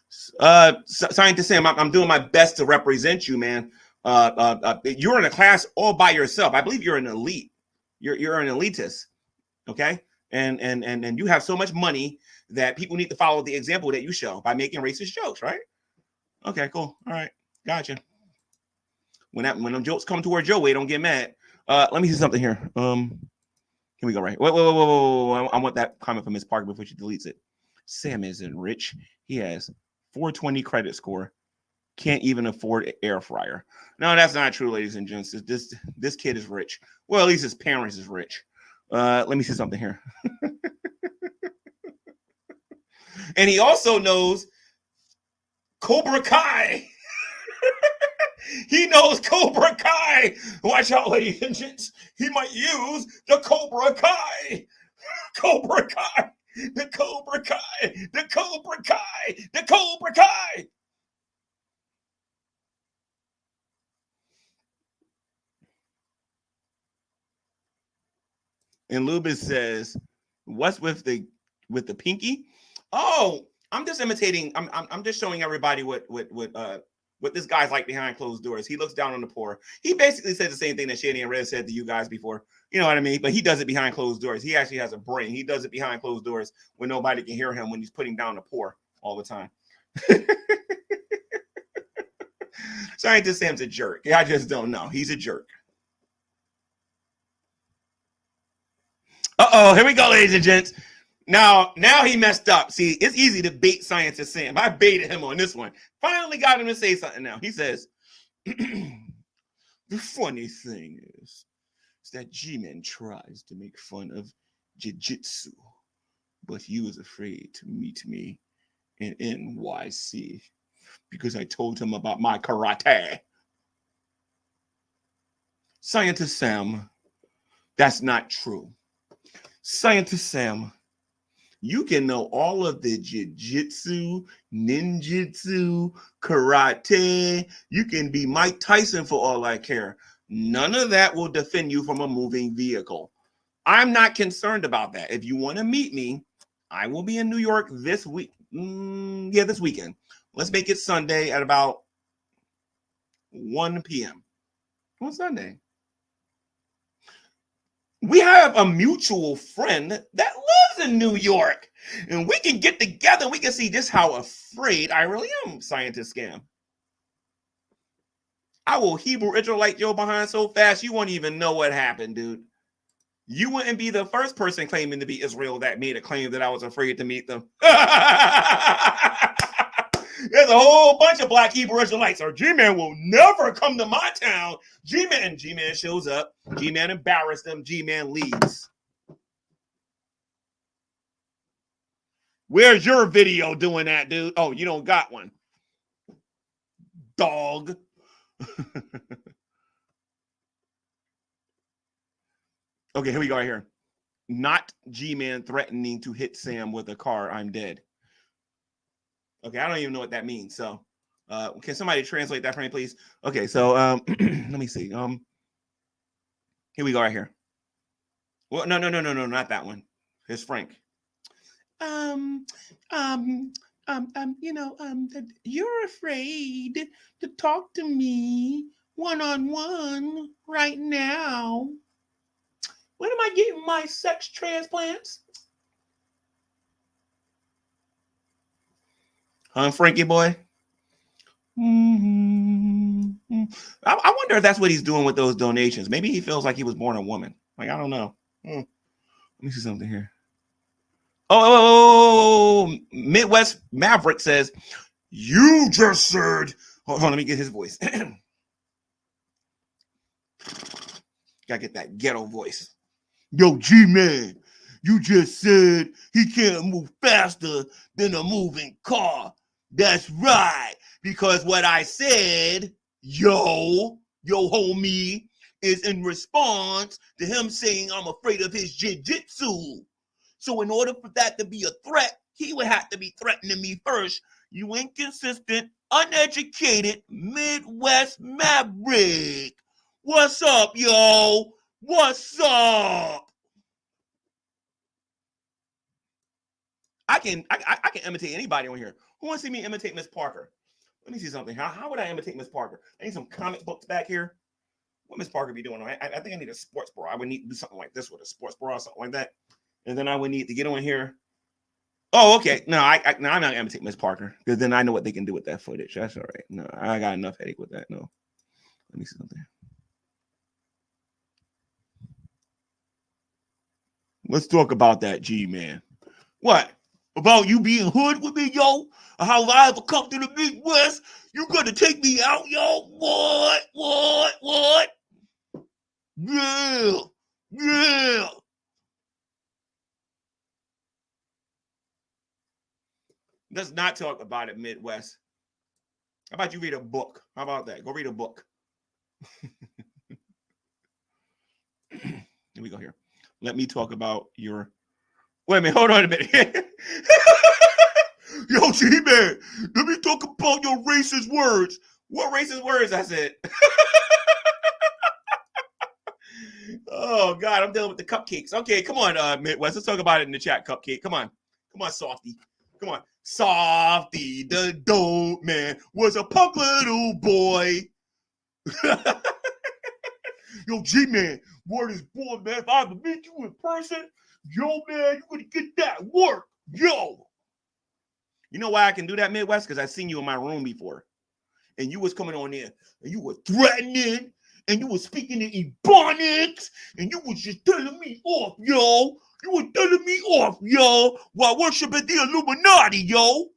Scientist Sam, I'm doing my best to represent you, man. You're in a class all by yourself. I believe you're an elite. You're an elitist, okay? And you have so much money that people need to follow the example that you show by making racist jokes, right? Okay, cool. All right, gotcha. When them jokes come towards your way, don't get mad. Let me see something here. Here we go. Right. Whoa. I want that comment from Miss Parker before she deletes it. Sam isn't rich. He has 420 credit score. Can't even afford an air fryer. No, that's not true, ladies and gents. This kid is rich. Well, at least his parents is rich. Let me see something here. And he also knows Cobra Kai. He knows Cobra Kai. Watch out, ladies and gents. He might use the Cobra Kai. Cobra Kai. The Cobra Kai. The Cobra Kai. The Cobra Kai. And Lubis says, "What's with the pinky?" Oh, I'm just imitating. I'm just showing everybody what this guy's like behind closed doors. He looks down on the poor. He basically said the same thing that Shady and Red said to you guys before. You know what I mean? But he does it behind closed doors. He actually has a brain. He does it behind closed doors when nobody can hear him when he's putting down the poor all the time. Scientist Sam's a jerk. I just don't know. He's a jerk. Uh-oh, here we go, ladies and gents. Now he messed up. See, it's easy to bait Scientist Sam. I baited him on this one. Finally got him to say something now. He says, the funny thing is that G-Man tries to make fun of jiu-jitsu, but he was afraid to meet me in NYC because I told him about my karate. Scientist Sam, that's not true. Scientist Sam, you can know all of the jiu-jitsu, ninjutsu, karate. You can be Mike Tyson for all I care. None of that will defend you from a moving vehicle. I'm not concerned about that. If you want to meet me, I will be in New York this week. This weekend. Let's make it Sunday at about 1 p.m. on Sunday. We have a mutual friend that lives in New York, and we can get together and we can see just how afraid I really am, Scientist Scam. I will Hebrew Israelite your behind so fast you won't even know what happened, dude. You wouldn't be the first person claiming to be Israel that made a claim that I was afraid to meet them. There's a whole bunch of black Hebrew Israelites. Or G-Man will never come to my town. G-Man shows up. G-Man embarrassed them. G-Man leaves. Where's your video doing that, dude? Oh, you don't got one. Dog. Okay, here we go right here. Not G-Man threatening to hit Sam with a car. I'm dead. Okay, I don't even know what that means. So, can somebody translate that for me, please? Okay, so let me see. Here we go right here. Well, no, not that one. Here's Frank. You're afraid to talk to me one-on-one right now. When am I getting my sex transplants? Huh, Frankie boy? Mm-hmm. I wonder if that's what he's doing with those donations. Maybe he feels like he was born a woman. Like, I don't know. Let me see something here. Oh, Midwest Maverick says, you just said, hold on, let me get his voice. Gotta get that ghetto voice. Yo, G-Man, you just said he can't move faster than a moving car. That's right. Because what I said, yo homie, is in response to him saying I'm afraid of his jiu-jitsu. So in order for that to be a threat, he would have to be threatening me first. You inconsistent, uneducated Midwest Maverick. What's up, yo? What's up? I can imitate anybody on here. Who wants to see me imitate Miss Parker? Let me see something. How would I imitate Miss Parker? I need some comic books back here. What Miss Parker be doing? I think I need a sports bra. I would need to do something like this with a sports bra or something like that. And then I would need to get on here. Oh, okay. No, I'm not gonna imitate Miss Parker because then I know what they can do with that footage. That's all right. No, I got enough headache with that. No. Let me see something. Let's talk about that, G-Man. What? About you being hood with me, yo? Or how I ever come to the Midwest? You gonna take me out, yo? What? Yeah. Let's not talk about it, Midwest. How about you read a book? How about that? Go read a book. Here we go here. Let me talk about your... Wait a minute, hold on a minute. Yo, G-Man, let me talk about your racist words. What racist words? I said. Oh, God, I'm dealing with the cupcakes. Okay, come on, Midwest. Let's talk about it in the chat, Cupcake. Come on, Softy. Come on. Softy, the dope man, was a punk little boy. Yo, G-Man, word is born, man. If I ever meet you in person, yo, man, you're going to get that work. Yo. You know why I can do that, Midwest? Because I've seen you in my room before. And you was coming on there, and you were threatening, and you were speaking in Ebonics, and you was just telling me off, yo. You were telling me off, yo, while worshiping the Illuminati, yo.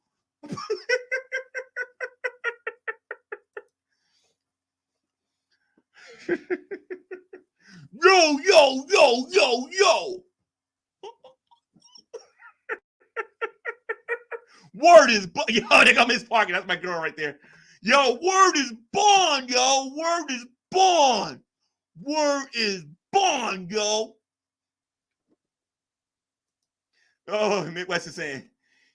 Yo. Word is yo, they got Miss Parker. That's my girl right there. Yo, word is born, yo. Word is born. Word is born, yo. Oh, Midwest is saying,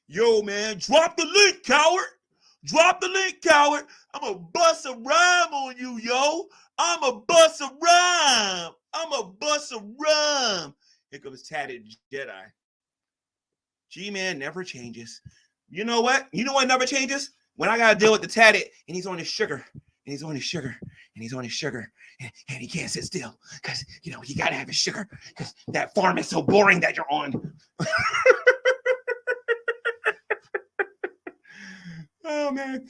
yo, man, drop the link, coward. Drop the link, coward. I'm going to bust a rhyme on you, yo. I'm a bust a rhyme. Here comes Tatted Jedi. G-Man never changes. You know what? You know what never changes? When I got to deal with the Tatted and he's on his sugar. And he can't sit still because, you know, he got to have his sugar because that farm is so boring that you're on. Oh, man.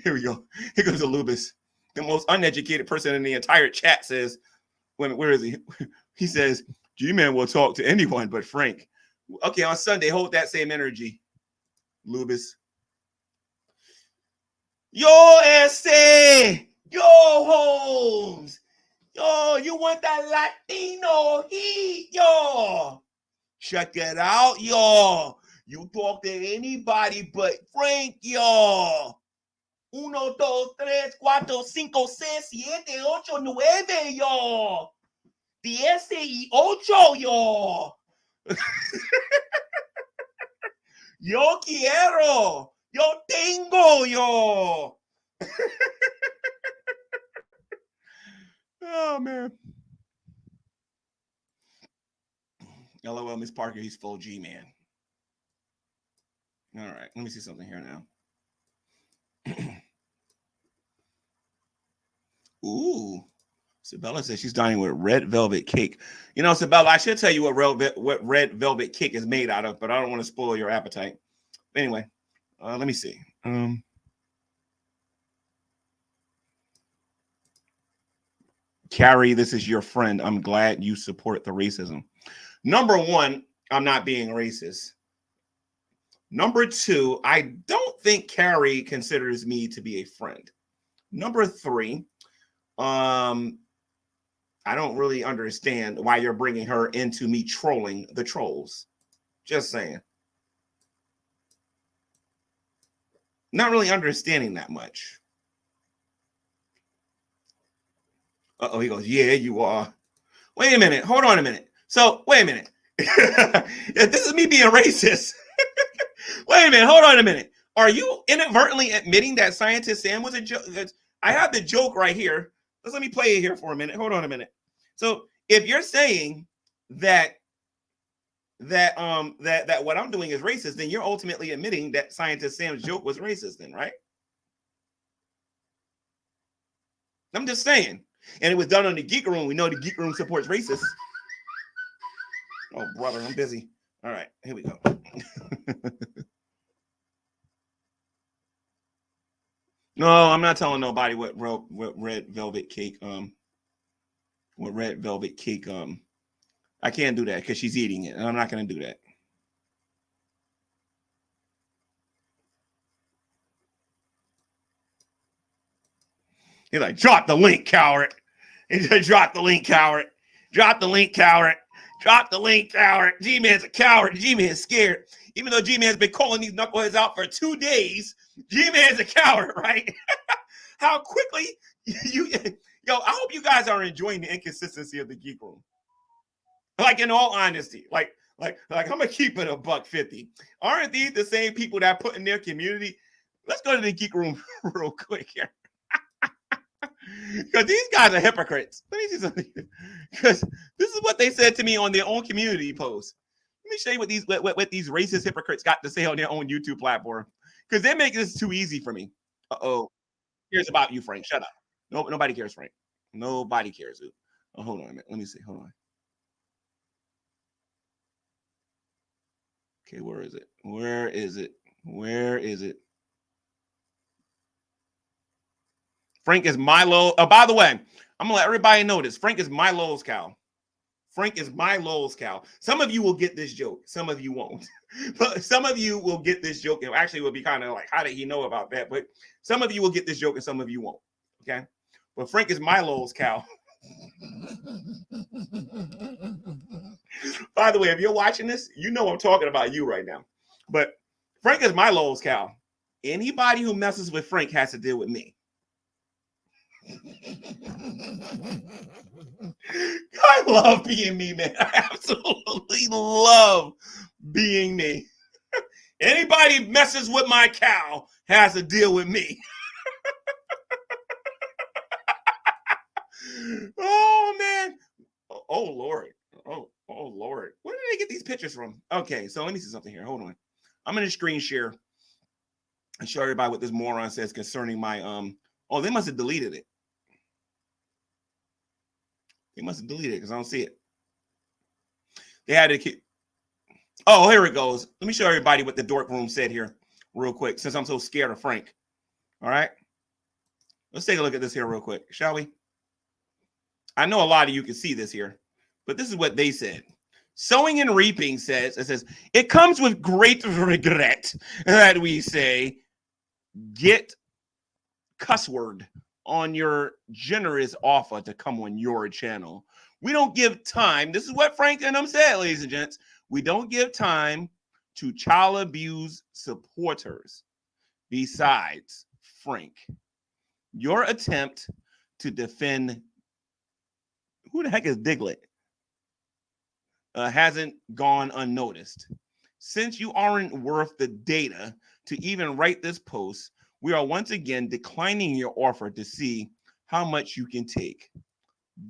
Here we go. Here goes Alubis. The most uneducated person in the entire chat says, where is he? He says, G-Man will talk to anyone but Frank. Okay, on Sunday, hold that same energy, Lubis. Yo, Este! Yo, Holmes! Yo, you want that Latino heat, yo? Check it out, yo. You talk to anybody but Frank, yo. 1, 2, 3, 4, 5, 6, 7, 8, 9, yo. 10 y 8, yo. Yo quiero. Yo tengo, yo. Oh, man. LOL, Miss Parker, he's full G, man. All right, let me see something here now. Ooh. Sabella says she's dining with red velvet cake. You know, Sabella, I should tell you what red velvet cake is made out of, but I don't want to spoil your appetite. Anyway, let me see. Carrie, this is your friend. I'm glad you support the racism. Number one, I'm not being racist. Number two, I don't think Carrie considers me to be a friend. Number three, I don't really understand why you're bringing her into me trolling the trolls. Just saying. Not really understanding that much. Uh-oh, he goes, yeah, you are. Wait a minute. Hold on a minute. So, wait a minute. This is me being racist. Wait a minute. Hold on a minute. Are you inadvertently admitting that Scientist Sam was a joke? I have the joke right here. Let me play it here for a minute. Hold on a minute. So if you're saying that what I'm doing is racist, then you're ultimately admitting that Scientist Sam's joke was racist, then, right? I'm just saying. And it was done on the Geekroom. We know the Geekroom supports racists. Oh, brother, I'm busy. All right, here we go. No, I'm not telling nobody what red velvet cake. What red velvet cake. I can't do that because she's eating it, and I'm not going to do that. He's like, drop the link, coward. Drop the link, coward. Drop the link, coward. Drop the link, coward. G-Man's a coward. G-Man's scared. Even though G-Man's been calling these knuckleheads out for 2 days, G-Man's a coward, right? How quickly you... Yo, I hope you guys are enjoying the inconsistency of the Geekroom. Like, in all honesty, like I'm gonna keep it $150. Aren't these the same people that put in their community? Let's go to the Geekroom real quick here. Because these guys are hypocrites. Let me see something. Because this is what they said to me on their own community post. Let me show you what these racist hypocrites got to say on their own YouTube platform. Because they make this too easy for me. Uh-oh. Here's about you, Frank. Shut up. No, nobody cares, Frank. Nobody cares. Oh, hold on a minute. Let me see. Hold on. Okay, where is it? Where is it? Where is it? Frank is Milo. Oh, by the way, I'm gonna let everybody know this. Frank is Milo's cow. Frank is Milo's cow. Some of you will get this joke. Some of you won't. But some of you will get this joke. It actually will be kind of like, how did he know about that? But some of you will get this joke and some of you won't. Okay. But Frank is Milo's cow. By the way, if you're watching this, you know I'm talking about you right now. But Frank is Milo's cow. Anybody who messes with Frank has to deal with me. I love being me, man. I absolutely love being me. Anybody messes with my cow has to deal with me. Oh, man. Oh, Lord. Oh, Lord. Where did they get these pictures from? Okay, so let me see something here. Hold on. I'm going to screen share and show everybody what this moron says concerning my, oh, they must have deleted it. They must have deleted it because I don't see it. They had to keep. Oh, here it goes. Let me show everybody what the dork room said here real quick since I'm so scared of Frank. All right. Let's take a look at this here real quick, shall we? I know a lot of you can see this here, but this is what they said. Sowing and reaping says, it comes with great regret that we say, get cuss word on your generous offer to come on your channel. We don't give time. This is what Frank and them said, ladies and gents. We don't give time to child abuse supporters. Besides, Frank, your attempt to defend who the heck is Diglett hasn't gone unnoticed. Since you aren't worth the data to even write this post, we are once again declining your offer to see how much you can take.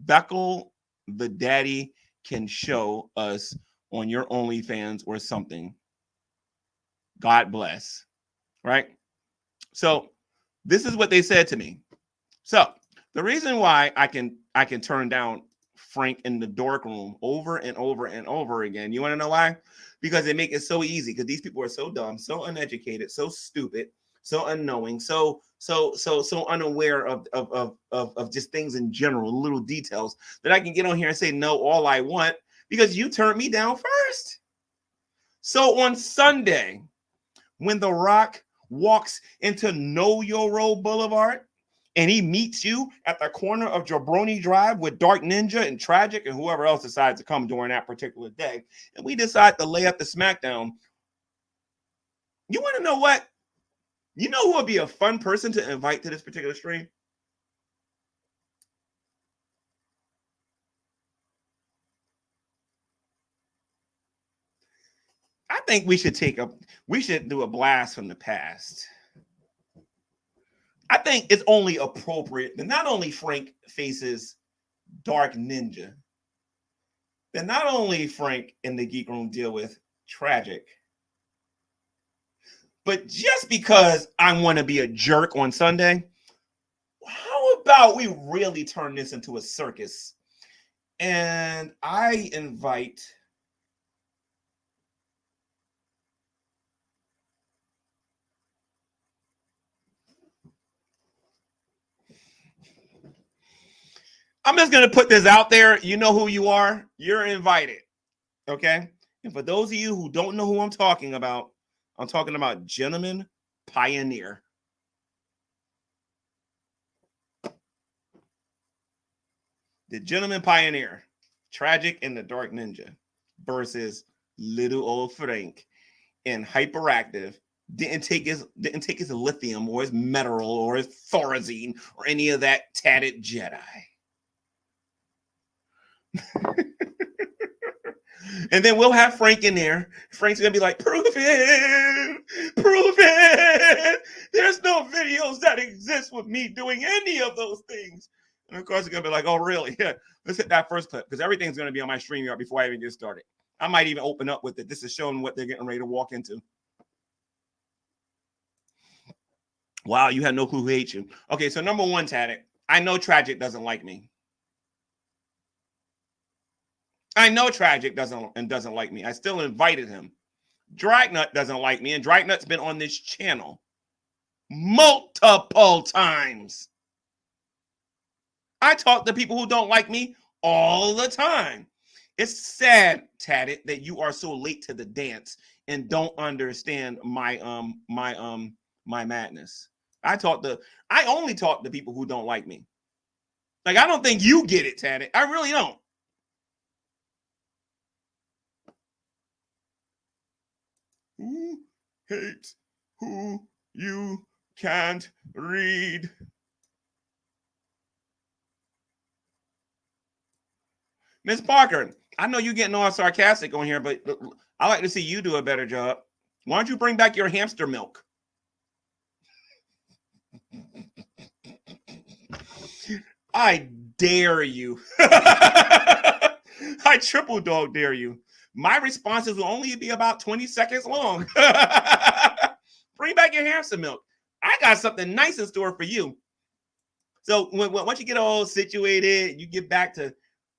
Beckle the daddy can show us on your OnlyFans or something. God bless. Right? So this is what they said to me. So the reason why I can turn down Frank in the dork room over and over and over again, you want to know why? Because they make it so easy, because these people are so dumb, so uneducated, so stupid, so unknowing, so unaware of just things in general, little details, that I can get on here and say no all I want because you turned me down first. So on Sunday, when The Rock walks into Know Your Role Boulevard and he meets you at the corner of Jabroni Drive with Dark Ninja and Tragic and whoever else decides to come during that particular day, and we decide to lay up the SmackDown, you want to know what? You know who would be a fun person to invite to this particular stream? I think we should do a blast from the past. I think it's only appropriate that not only Frank faces Dark Ninja, that not only Frank and the Geek Room deal with Tragic, but just because I want to be a jerk on Sunday, how about we really turn this into a circus? And I invite I'm just going to put this out there. You know who you are. You're invited. Okay? And for those of you who don't know who I'm talking about Gentleman Pioneer. The Gentleman Pioneer, Tragic and the Dark Ninja versus little old Frank and Hyperactive. Didn't take his lithium or his metal or his thorazine or any of that tatted Jedi. And then we'll have Frank in there. Frank's gonna be like, prove it. There's no videos that exist with me doing any of those things. And of course, it's gonna be like, oh, really? Yeah, let's hit that first clip because everything's gonna be on my StreamYard before I even get started. I might even open up with it. This is showing what they're getting ready to walk into. Wow, you had no clue who hates you. Okay, so number one, Taddick, I know Tragic doesn't like me. I know Tragic doesn't like me. I still invited him. Dragnut doesn't like me, and Dragnut's been on this channel multiple times. I talk to people who don't like me all the time. It's sad, Taddick, that you are so late to the dance and don't understand my madness. I only talk to people who don't like me. Like, I don't think you get it, Taddick. I really don't. Who hates who you can't read? Miss Parker, I know you're getting all sarcastic on here, but I like to see you do a better job. Why don't you bring back your hamster milk? I dare you. I triple dog dare you. My responses will only be about 20 seconds long. Bring back your hamster milk. I got something nice in store for you. So once you get all situated, you get back to,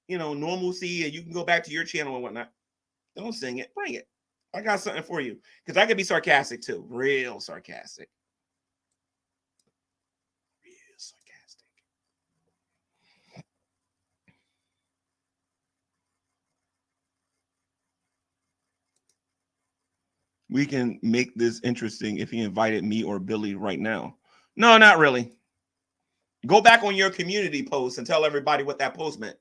normalcy, and you can go back to your channel and whatnot. Don't sing it. Bring it. I got something for you. Because I can be sarcastic too. Real sarcastic. We can make this interesting if he invited me or Billy right now. No, not really. Go back on your community post and tell everybody what that post meant.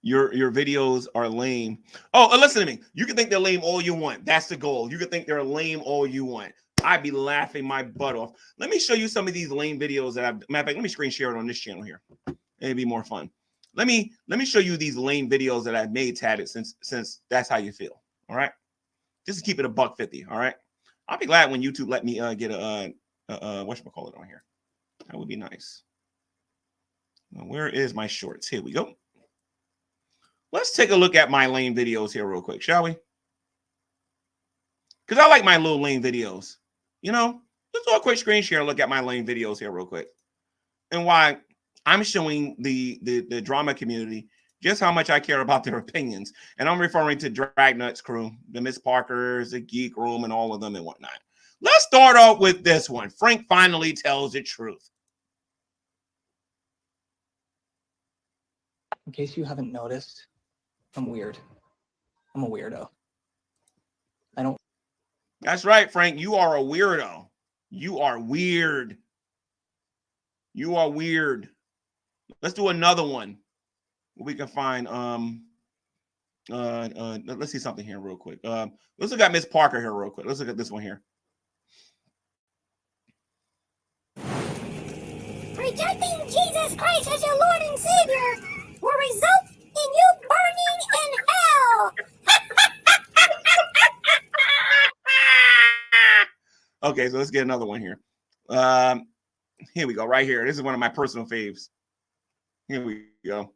Your videos are lame. Oh, listen to me. You can think they're lame all you want. That's the goal. You can think they're lame all you want. I'd be laughing my butt off. Let me show you some of these lame videos that I've. Matter of fact, let me screen share it on this channel here. It'd be more fun. Let me show you these lame videos that I've made, Tatted, since that's how you feel. All right. Just keep it $1.50. All right. I'll be glad when YouTube let me get a whatchamacallit on here. That would be nice. Now, where is my shorts? Here we go. Let's take a look at my lame videos here real quick, shall we? Because I like my little lame videos. You know, let's do a quick screen share and look at my lame videos here real quick. And why I'm showing the drama community just how much I care about their opinions. And I'm referring to Dragnuts crew, the Miss Parkers, the Geekroom, and all of them and whatnot. Let's start off with this one. Frank finally tells the truth. In case you haven't noticed, I'm weird. I'm a weirdo. I don't. That's right, Frank. You are a weirdo. You are weird. You are weird. Let's do another one. We can find let's see something here real quick. Let's look at Miss Parker here real quick. Let's look at this one here. Rejecting Jesus Christ as your Lord and Savior will result in you burning in hell. Okay, so let's get another one here. Here we go, right here. This is one of my personal faves. Here we go.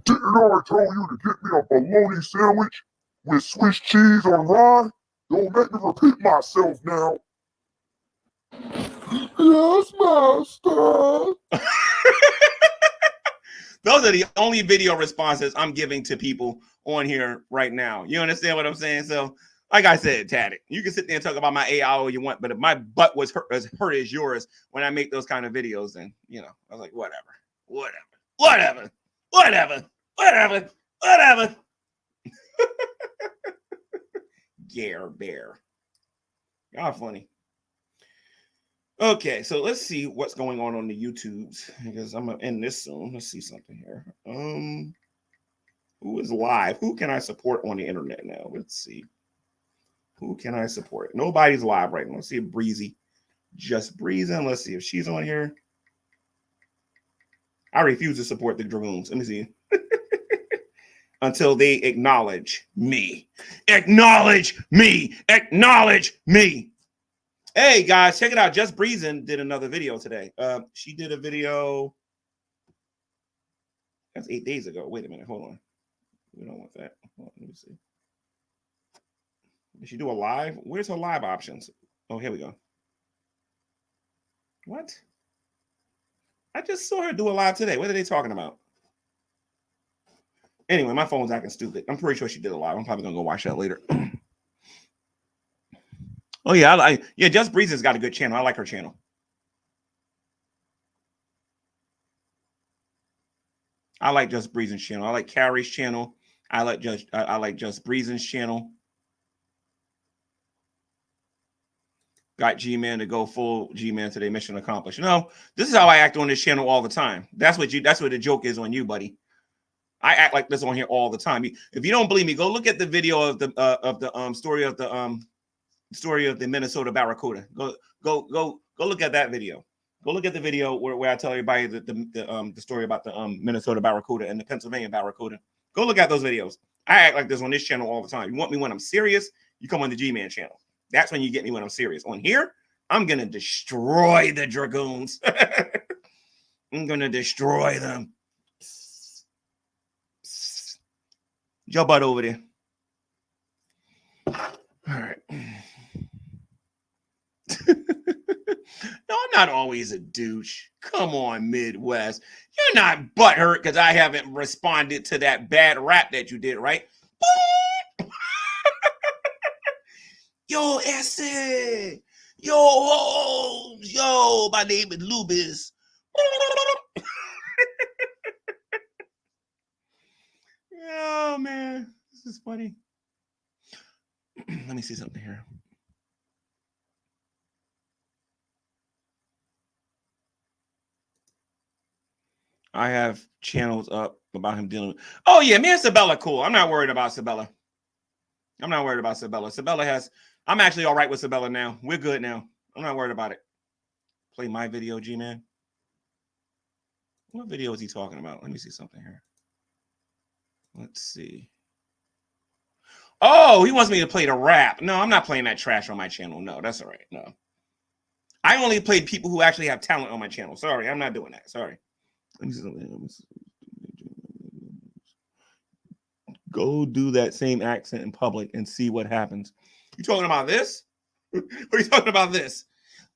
Didn't I tell you to get me a bologna sandwich with Swiss cheese on rye? Don't make me repeat myself now. Yes, master. Those are the only video responses I'm giving to people on here right now. You understand what I'm saying? So, like I said, Tatted, you can sit there and talk about my AI all you want, but if my butt was hurt as yours when I make those kind of videos, then, you know, I was like, whatever. Gare bear. Y'all funny. Okay, so let's see what's going on the YouTubes because I'm gonna end this soon. Let's see something here. Who is live? Who can I support on the internet now? Let's see. Who can I support? Nobody's live right now. Let's see if Breezy, just breezing. Let's see if she's on here. I refuse to support the Dragoons. Let me see. Until they acknowledge me. Acknowledge me. Acknowledge me. Hey guys, check it out. Just Breezing did another video today. She did a video. That's 8 days ago. Wait a minute. Hold on. We don't want that. Hold on, let me see. Did she do a live? Where's her live options? Oh, here we go. What? I just saw her do a live today. What are they talking about? Anyway, my phone's acting stupid. I'm pretty sure she did a live. I'm probably gonna go watch that later. Oh yeah, yeah. Just Breezy's got a good channel. I like her channel. I like Just Breezy's channel. I like Carrie's channel. I like Just Breezy's channel. Got G-Man to go full G-Man today. Mission accomplished. No, this is how I act on this channel all the time. That's what the joke is on you, buddy. I act like this on here all the time. If you don't believe me, go look at the video of the story of the Minnesota Barracuda. Go look at that video. Go look at the video where I tell everybody the story about the Minnesota Barracuda and the Pennsylvania Barracuda. Go look at those videos. I act like this on this channel all the time. You want me when I'm serious? You come on the G-Man channel. That's when you get me when I'm serious. On here, I'm gonna destroy the Dragoons. I'm gonna destroy them. Your butt over there. All right. No, I'm not always a douche. Come on, Midwest. You're not butthurt because I haven't responded to that bad rap that you did, right? Yo, Essay. Yo, my name is Lubis. man, this is funny. Let me see something here. I have channels up about him dealing with. Oh, yeah, me and Sabella, cool. I'm not worried about Sabella. Sabella has, I'm actually all right with Sabella now. We're good now. I'm not worried about it. Play my video, G-Man. What video is he talking about? Let me see something here. Let's see. Oh, he wants me to play the rap. No, I'm not playing that trash on my channel. No, that's all right. No. I only play people who actually have talent on my channel. Sorry, I'm not doing that. Sorry. Let me see something. Go do that same accent in public and see what happens. You talking about this? Or are you talking about this?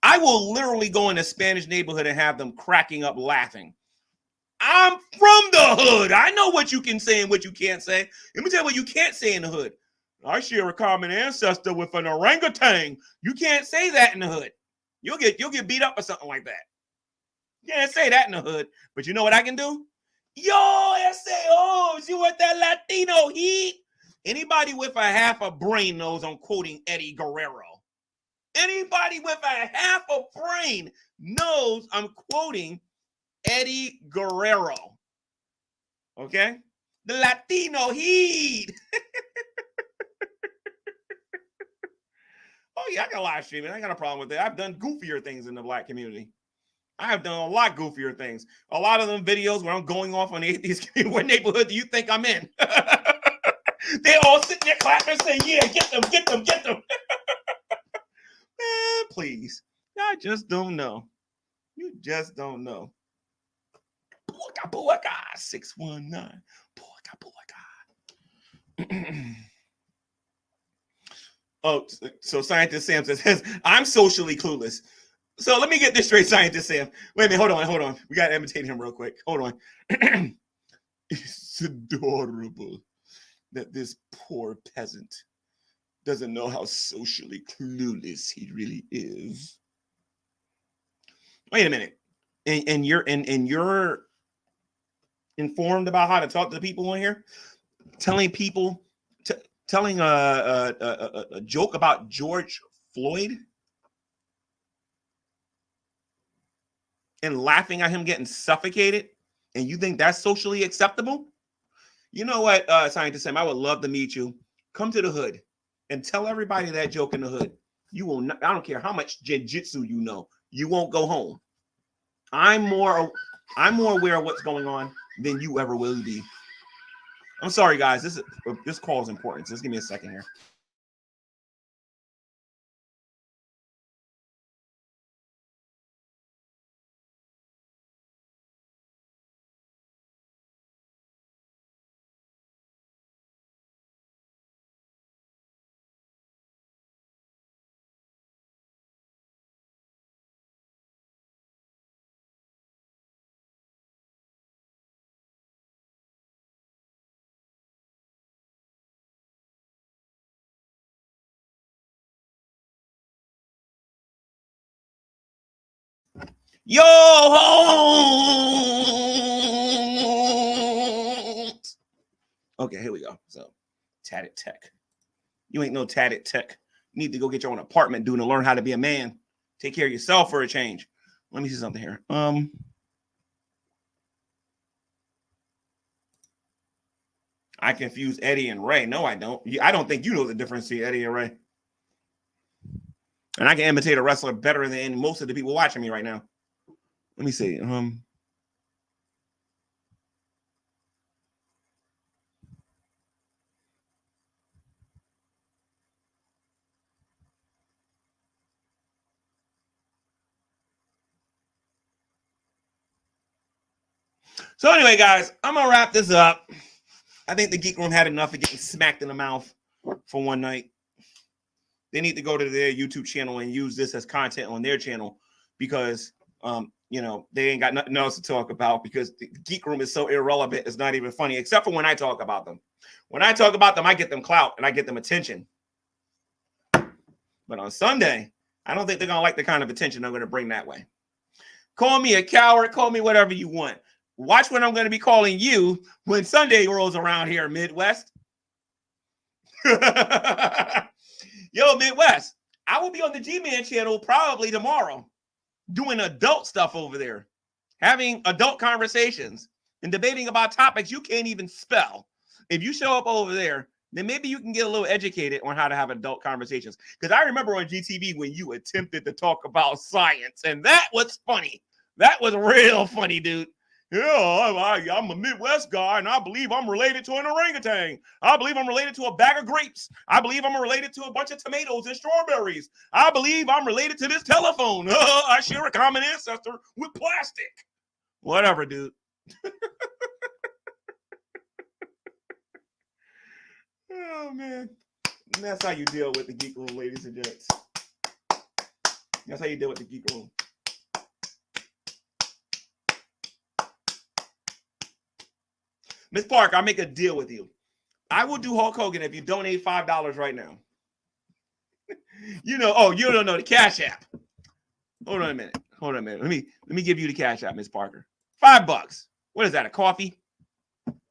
I will literally go in a Spanish neighborhood and have them cracking up laughing. I'm from the hood. I know what you can say and what you can't say. Let me tell you what you can't say in the hood. I share a common ancestor with an orangutan. You can't say that in the hood. You'll get beat up or something like that. You can't say that in the hood. But you know what I can do? Yo, S.A.O., you want that Latino heat? Anybody with a half a brain knows I'm quoting Eddie Guerrero. Anybody with a half a brain knows I'm quoting Eddie Guerrero. Okay? The Latino heat. Oh, yeah, I got live streaming. I got a problem with that. I've done goofier things in the black community. I have done a lot goofier things. A lot of them videos where I'm going off on the atheist community. What neighborhood do you think I'm in? They all sitting there clapping saying, yeah, get them, get them, get them. Man, please. I just don't know. You just don't know. 619. Oh, so Scientist Sam says, I'm socially clueless. So let me get this straight, Scientist Sam. Wait a minute, hold on. We got to imitate him real quick. Hold on. It's adorable that this poor peasant doesn't know how socially clueless he really is. Wait a minute. And you're informed about how to talk to people on here? Telling people, telling a joke about George Floyd? And laughing at him getting suffocated, and you think that's socially acceptable? You know what, Scientist Sam, I would love to meet you. Come to the hood and tell everybody that joke in the hood. You will not, I don't care how much jiu-jitsu you know, you won't go home. I'm more aware of what's going on than you ever will be. I'm sorry, guys. This call is important. Just give me a second here. Yo, Holmes. Okay, here we go. So, tatted tech. You ain't no tatted tech. You need to go get your own apartment, dude, and learn how to be a man. Take care of yourself for a change. Let me see something here. I confuse Eddie and Ray. No, I don't. I don't think you know the difference between Eddie and Ray. And I can imitate a wrestler better than most of the people watching me right now. Let me see. So anyway, guys, I'm going to wrap this up. I think the Geek Room had enough of getting smacked in the mouth for one night. They need to go to their YouTube channel and use this as content on their channel because, you know, they ain't got nothing else to talk about because the Geek Room is so irrelevant. It's not even funny, except for when I talk about them. When I talk about them, I get them clout and I get them attention. But on Sunday, I don't think they're going to like the kind of attention I'm going to bring that way. Call me a coward. Call me whatever you want. Watch what I'm going to be calling you when Sunday rolls around here in Midwest. Yo, Midwest, I will be on the G-Man channel probably tomorrow doing adult stuff over there, having adult conversations and debating about topics you can't even spell. If you show up over there, then maybe you can get a little educated on how to have adult conversations. Because I remember on GTV when you attempted to talk about science, and that was funny. That was real funny, dude. Yeah, I'm a Midwest guy, and I believe I'm related to an orangutan. I believe I'm related to a bag of grapes. I believe I'm related to a bunch of tomatoes and strawberries. I believe I'm related to this telephone. I share a common ancestor with plastic. Whatever, dude. Oh, man. And that's how you deal with the Geek Room, ladies and gents. That's how you deal with the Geek Room. Miss Park, I'll make a deal with you. I will do Hulk Hogan if you donate $5 right now. You don't know the Cash App. Hold on a minute. Let me give you the Cash App, Miss Parker. $5. What is that? A coffee?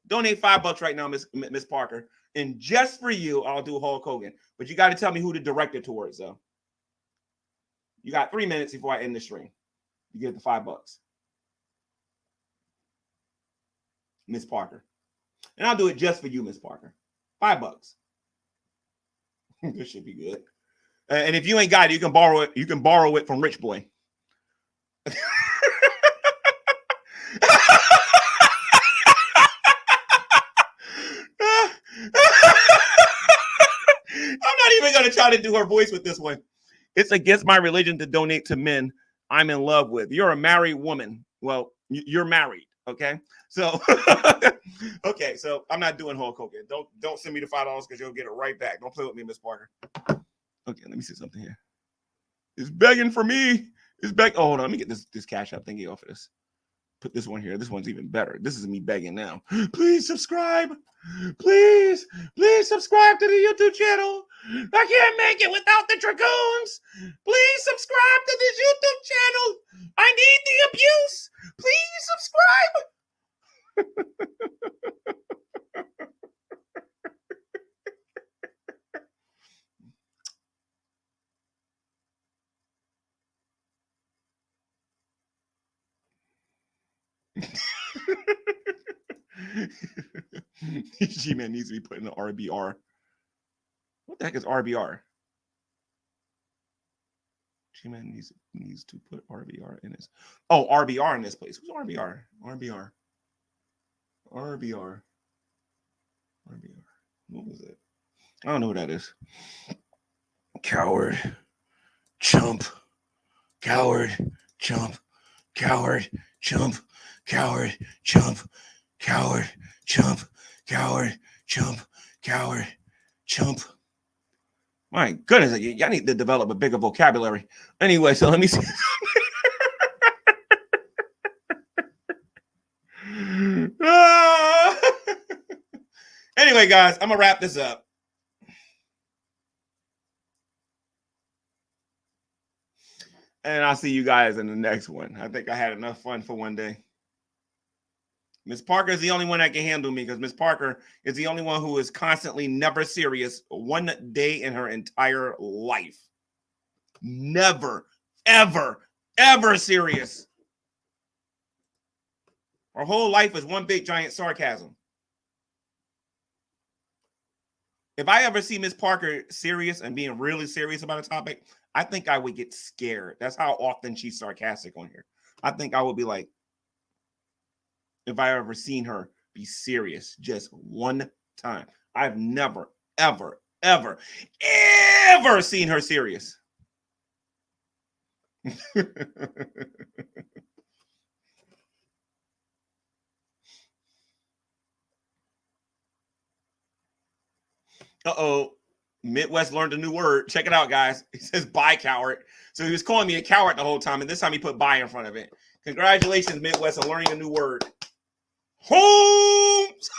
Donate $5 right now, Miss Parker. And just for you, I'll do Hulk Hogan. But you got to tell me who to direct it towards, though. You got 3 minutes before I end the stream. You get the $5. Miss Parker. And I'll do it just for you, Miss Parker. $5. This should be good. And if you ain't got it, you can borrow it. You can borrow it from Rich Boy. I'm not even going to try to do her voice with this one. It's against my religion to donate to men I'm in love with. You're a married woman. Well, you're married. Okay. So, okay. So I'm not doing Hulk Hogan. Don't send me the $5 because you'll get it right back. Don't play with me, Miss Parker. Okay. Let me see something here. It's begging for me. It's begging. Oh, hold on. Let me get this Cash App thingy off of this. Put this one here. This one's even better. This is me begging now. Please subscribe. Please subscribe to the YouTube channel. I can't make it without the Dragoons. Please subscribe to this YouTube channel. I need the abuse. Please subscribe. G-Man needs to be put in the RBR. What the heck is RBR? G-Man needs to put RBR in his. Oh, RBR in this place. Who's RBR? RBR. What was it? I don't know what that is. Coward. Chump. Coward. Chump. Coward. Chump. Coward. Chump. Coward. Chump. Coward. Chump. Coward. Chump. My goodness, y'all need to develop a bigger vocabulary. Anyway, so let me see. Anyway, guys, I'm going to wrap this up. And I'll see you guys in the next one. I think I had enough fun for one day. Miss Parker is the only one that can handle me because Miss Parker is the only one who is constantly never serious one day in her entire life. Never, ever, ever serious. Her whole life is one big giant sarcasm. If I ever see Miss Parker serious and being really serious about a topic, I think I would get scared. That's how often she's sarcastic on here. I think I would be like, if I ever seen her be serious just one time. I've never, ever, ever, ever seen her serious. Uh-oh. Midwest learned a new word. Check it out, guys. He says bye, coward. So he was calling me a coward the whole time, and this time he put bye in front of it. Congratulations, Midwest, on learning a new word. Holmes!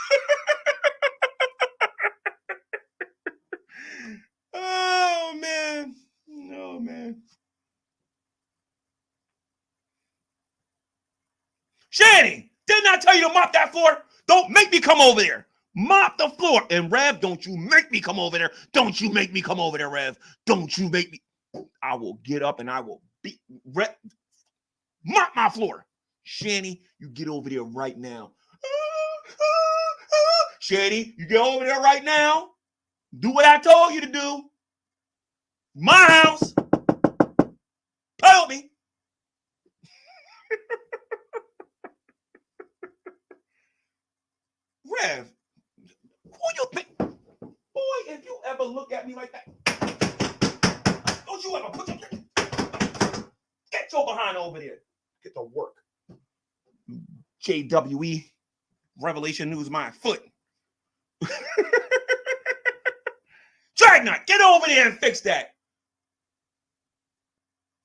Oh, man. Oh, man. Shanny, didn't I tell you to mop that floor? Don't make me come over there. Mop the floor. And Rev, don't you make me come over there. Don't you make me come over there, Rev. Don't you make me. I will get up and I will beat Rev. Mop my floor. Shanny, you get over there right now. Shanny, you get over there right now. Do what I told you to do. My house. Play with me. Rev, who you think? Boy, if you ever look at me like that, don't you ever put your get your behind over there. Get to work. JWE, Revelation News, my foot. Dragnut, get over there and fix that.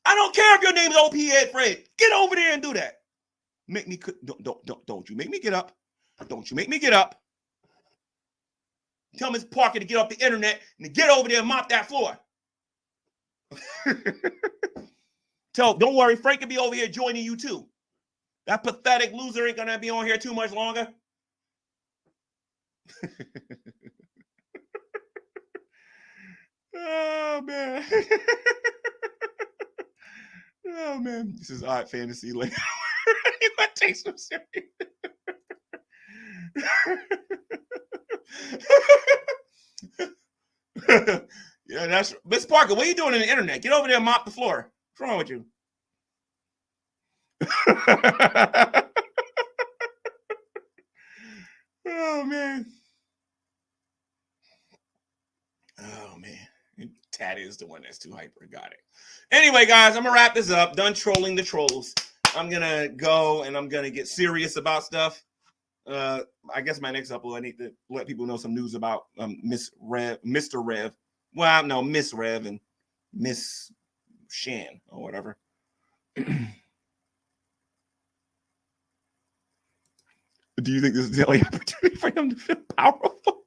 I don't care if your name is OP Ed Fred. Get over there and do that. Make me don't you make me get up. Don't you make me get up. Tell Miss Parker to get off the internet and to get over there and mop that floor. Don't worry, Frank will be over here joining you too. That pathetic loser ain't gonna be on here too much longer. Oh man. Oh man. This is odd fantasy. Like you gotta take some serious. Yeah, that's Miss Parker. What are you doing on the internet? Get over there and mop the floor. What's wrong with you? Oh man. Oh man. Tad is the one that's too hyper. Got it. Anyway, guys, I'm gonna wrap this up. Done trolling the trolls. I'm gonna go and I'm gonna get serious about stuff. I guess my next upload, I need to let people know some news about Mr. Rev. Well, no, Miss Rev and Miss Shan or whatever. Do you think this is the only opportunity for him to feel powerful?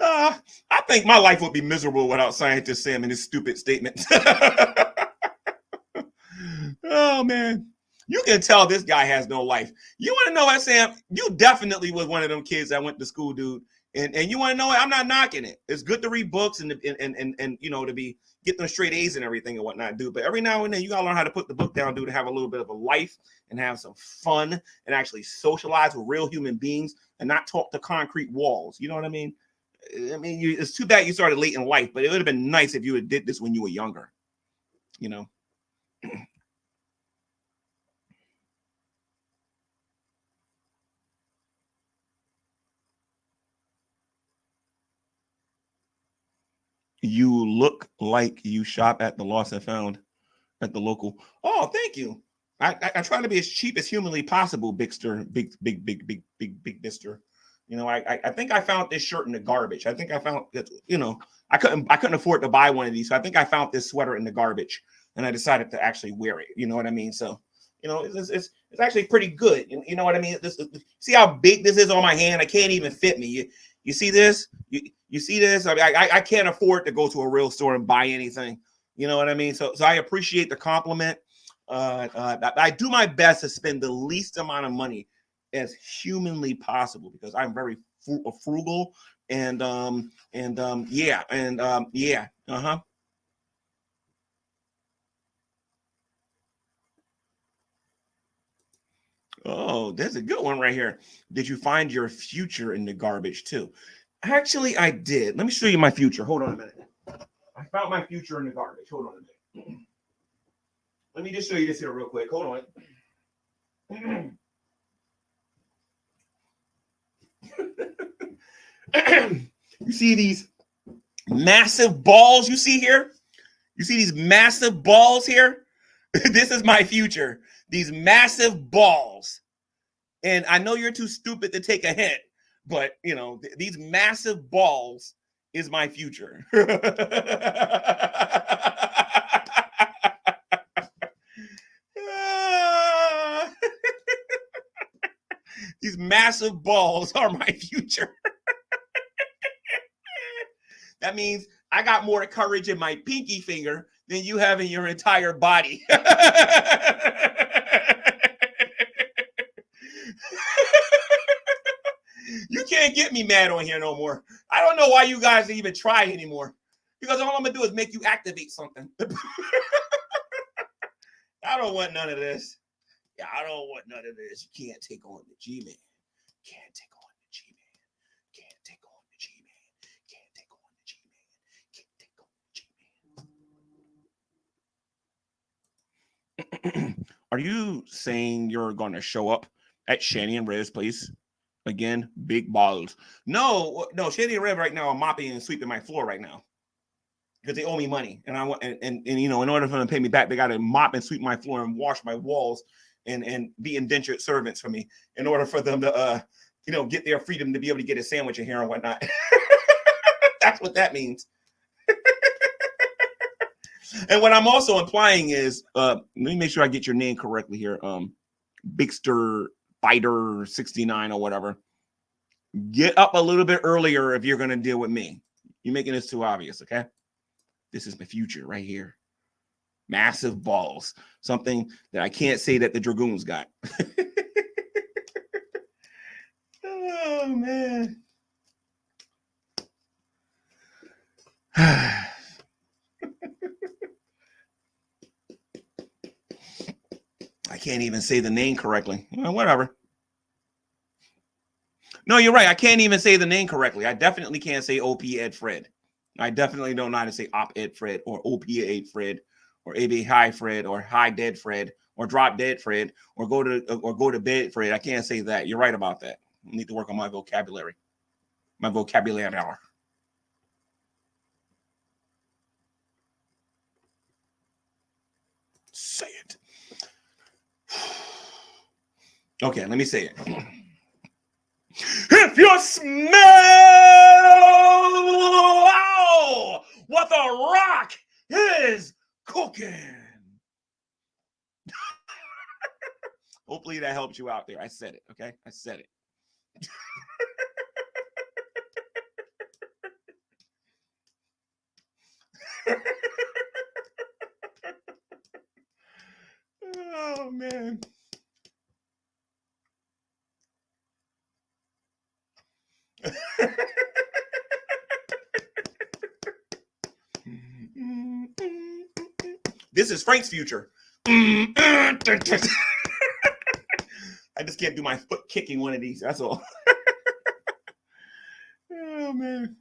I think my life would be miserable without Scientist Sam and his stupid statements. Oh, man. You can tell this guy has no life. You want to know what, Sam? You definitely was one of them kids that went to school, dude. And you want to know what? I'm not knocking it. It's good to read books and you know, to be get them straight A's and everything and whatnot, dude. But every now and then you gotta learn how to put the book down, dude, to have a little bit of a life and have some fun and actually socialize with real human beings and not talk to concrete walls. You know what I mean? It's too bad you started late in life, but it would have been nice if you had did this when you were younger. You know. You look like you shop at the Lost and Found at the local. Oh, thank you. I try to be as cheap as humanly possible, Bigster, big Mister. You know, I think I found this shirt in the garbage. I think I found that, you know, I couldn't afford to buy one of these. So I think I found this sweater in the garbage and I decided to actually wear it. You know what I mean? So, you know, it's actually pretty good. You know what I mean? See how big this is on my hand? I can't even fit me. You see this? You see this? I mean, I can't afford to go to a real store and buy anything. You know what I mean? So I appreciate the compliment. I do my best to spend the least amount of money as humanly possible because I'm very frugal and yeah. Oh, there's a good one right here. Did you find your future in the garbage too? Actually, I did. Let me show you my future. Hold on a minute. I found my future in the garbage. Hold on a minute. Let me just show you this here real quick. Hold on. You see these massive balls you see here? You see these massive balls here? This is my future. These massive balls. And I know you're too stupid to take a hint, but, you know, these massive balls is my future. These massive balls are my future. That means I got more courage in my pinky finger than you have in your entire body. can't get me mad on here no more. I don't know why you guys even try anymore. Because all I'm going to do is make you activate something. I don't want none of this. Yeah, I don't want none of this. You can't take on the G-Man. Can't take on the G-Man. Can't take on the G-Man. Can't take on the G-Man. Can't take on the G-Man. Are you saying you're going to show up at Shani and Red's place again? Big balls. No, Shani and Red right now are mopping and sweeping my floor right now. Because they owe me money, and I want, and you know, in order for them to pay me back, they got to mop and sweep my floor and wash my walls, and be indentured servants for me, in order for them to, you know, get their freedom to be able to get a sandwich in here and whatnot. That's what that means. And what I'm also implying is, let me make sure I get your name correctly here, Bigster Fighter 69 or whatever. Get up a little bit earlier if you're going to deal with me. You're making this too obvious, okay? This is my future right here. Massive balls. Something that I can't say that the Dragoons got. Oh, man. I can't even say the name correctly. Well, whatever. No, you're right. I can't even say the name correctly. I definitely can't say OP Ed Fred. I definitely don't know how to say Op Ed Fred or OP Ed Fred or AB High Fred or High Dead Fred or Drop Dead Fred or go to bed Fred. I can't say that. You're right about that. I need to work on my vocabulary. My vocabulary. Say it. Okay, let me say it. If you smell what the Rock is cooking. Hopefully that helps you out there. I said it, okay? I said it. Oh, man. This is Frank's future. I just can't do my foot kicking one of these. That's all. Oh, man.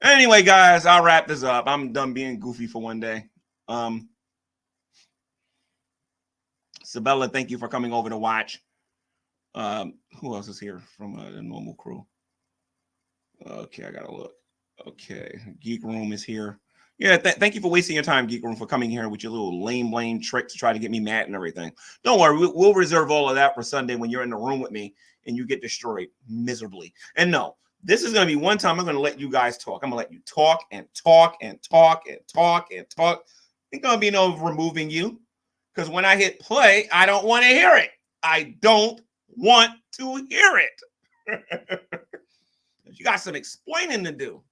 Anyway, guys, I'll wrap this up. I'm done being goofy for one day. Sabella, thank you for coming over to watch. Who else is here from the normal crew? Okay, I gotta look. Okay, Geekroom is here. Yeah, thank you for wasting your time, Geekroom, for coming here with your little lame tricks to try to get me mad and everything. Don't worry, we'll reserve all of that for Sunday when you're in the room with me and you get destroyed miserably. And no, this is going to be one time I'm going to let you guys talk. I'm going to let you talk and talk and talk and talk and talk. Ain't going to be no removing you, because when I hit play, I don't want to hear it. I don't want to hear it. You got some explaining to do.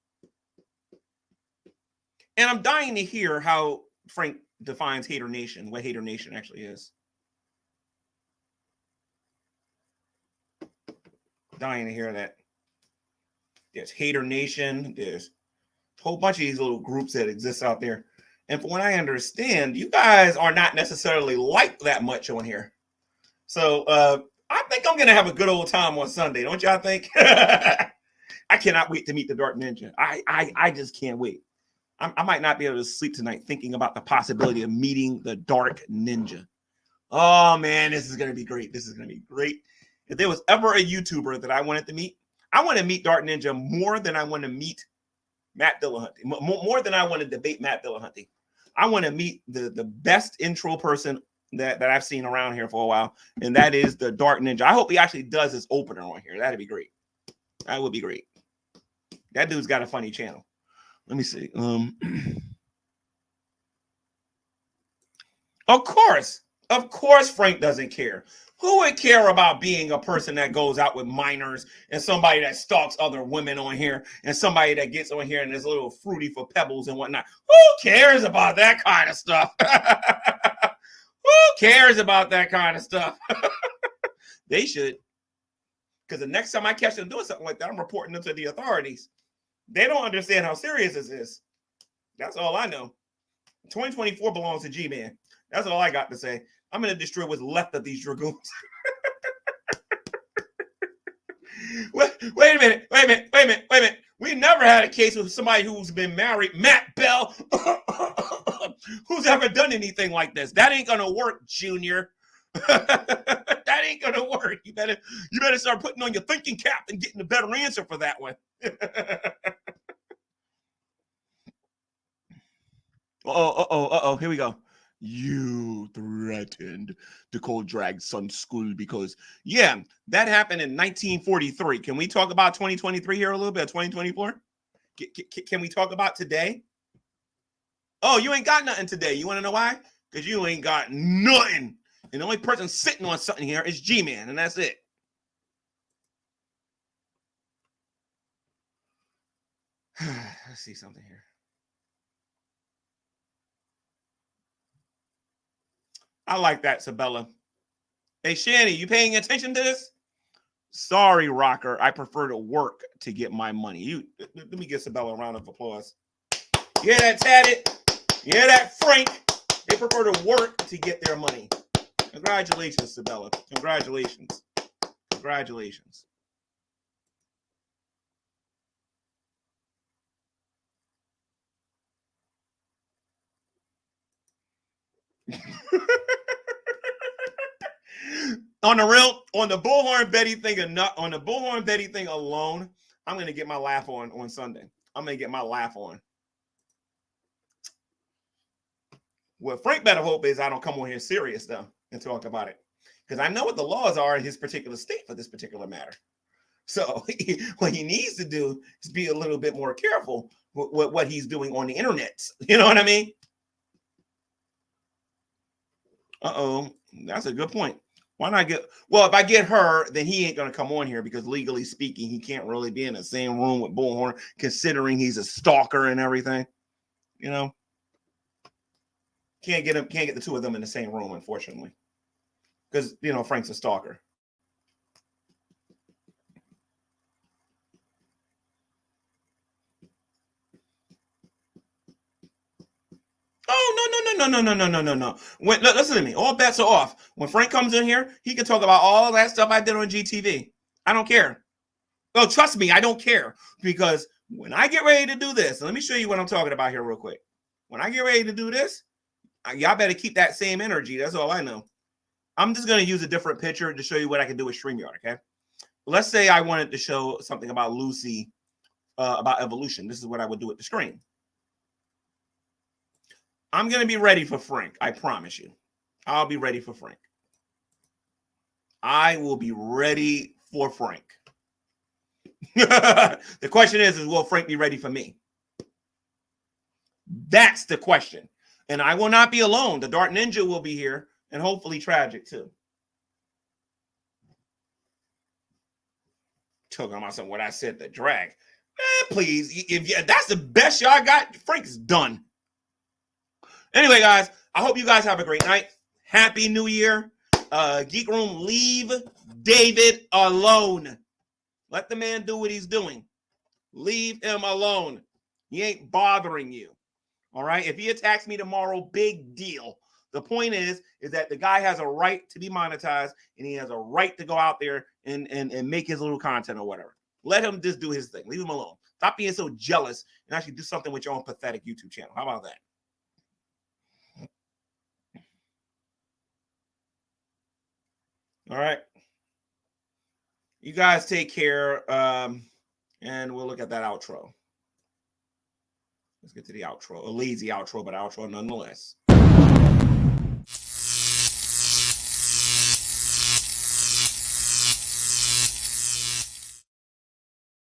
And I'm dying to hear how Frank defines Hater Nation, what Hater Nation actually is. Dying to hear that. There's Hater Nation. There's a whole bunch of these little groups that exist out there. And from what I understand, you guys are not necessarily liked that much on here. So I think I'm going to have a good old time on Sunday. Don't y'all think? I cannot wait to meet the Dark Ninja. I just can't wait. I might not be able to sleep tonight thinking about the possibility of meeting the Dark Ninja. Oh, man, this is going to be great. This is going to be great. If there was ever a YouTuber that I wanted to meet, I want to meet Dark Ninja more than I want to meet Matt Dillahunty, more than I want to debate Matt Dillahunty. I want to meet the best intro person that I've seen around here for a while, and that is the Dark Ninja. I hope he actually does his opener on here. That'd be great. That would be great. That dude's got a funny channel. Let me see. Of course, Frank doesn't care. Who would care about being a person that goes out with minors and somebody that stalks other women on here and somebody that gets on here and is a little fruity for pebbles and whatnot? Who cares about that kind of stuff? Who cares about that kind of stuff? They should. because the next time I catch them doing something like that, I'm reporting them to the authorities. They don't understand how serious this is. That's all I know. 2024 belongs to G-Man. That's all I got to say. I'm going to destroy what's left of these dragoons. wait a minute. We never had a case with somebody who's been married, Matt Bell, who's ever done anything like this. That ain't going to work, Junior. That ain't going to work. You better start putting on your thinking cap and getting a better answer for that one. Uh-oh, here we go. You threatened to call drag son school because, yeah, that happened in 1943. Can we talk about 2023 here a little bit, 2024? Can we talk about today? Oh, you ain't got nothing today. You want to know why? Because you ain't got nothing. And the only person sitting on something here is G-Man, and that's it. Let's see something here. I like that, Sabella. Hey, Shanny, you paying attention to this? Sorry, Rocker. I prefer to work to get my money. Let me give Sabella a round of applause. Yeah, that Tatted. Yeah, that Frank. They prefer to work to get their money. Congratulations, Sabella. Congratulations. Congratulations. On the Bullhorn Betty thing alone, I'm gonna get my laugh on Sunday. I'm gonna get my laugh on. What Frank better hope is I don't come on here serious though and talk about it, because I know what the laws are in his particular state for this particular matter. So what he needs to do is be a little bit more careful with what he's doing on the internet. You know what I mean? That's a good point. Why not if I get her, then he ain't going to come on here because legally speaking, he can't really be in the same room with Bullhorn, considering he's a stalker and everything. You know, can't get the two of them in the same room, unfortunately, because, you know, Frank's a stalker. Oh, no. Listen to me. All bets are off. When Frank comes in here, he can talk about all that stuff I did on GTV. I don't care. Oh, trust me, I don't care. Because when I get ready to do this, let me show you what I'm talking about here real quick. When I get ready to do this, y'all better keep that same energy. That's all I know. I'm just going to use a different picture to show you what I can do with StreamYard, okay? Let's say I wanted to show something about Lucy, about evolution. This is what I would do with the screen. I'm going to be ready for Frank. I promise you. I'll be ready for Frank. I will be ready for Frank. The question is will Frank be ready for me? That's the question. And I will not be alone. The Dark Ninja will be here, and hopefully Tragic too. Talking about something what I said to drag. Please, if that's the best y'all got, Frank's done. Anyway, guys, I hope you guys have a great night. Happy New Year. Geekroom, leave David alone. Let the man do what he's doing. Leave him alone. He ain't bothering you. All right? If he attacks me tomorrow, big deal. The point is that the guy has a right to be monetized, and he has a right to go out there and make his little content or whatever. Let him just do his thing. Leave him alone. Stop being so jealous and actually do something with your own pathetic YouTube channel. How about that? All right. You guys take care, and we'll look at that outro. Let's get to the outro. A lazy outro, but outro nonetheless.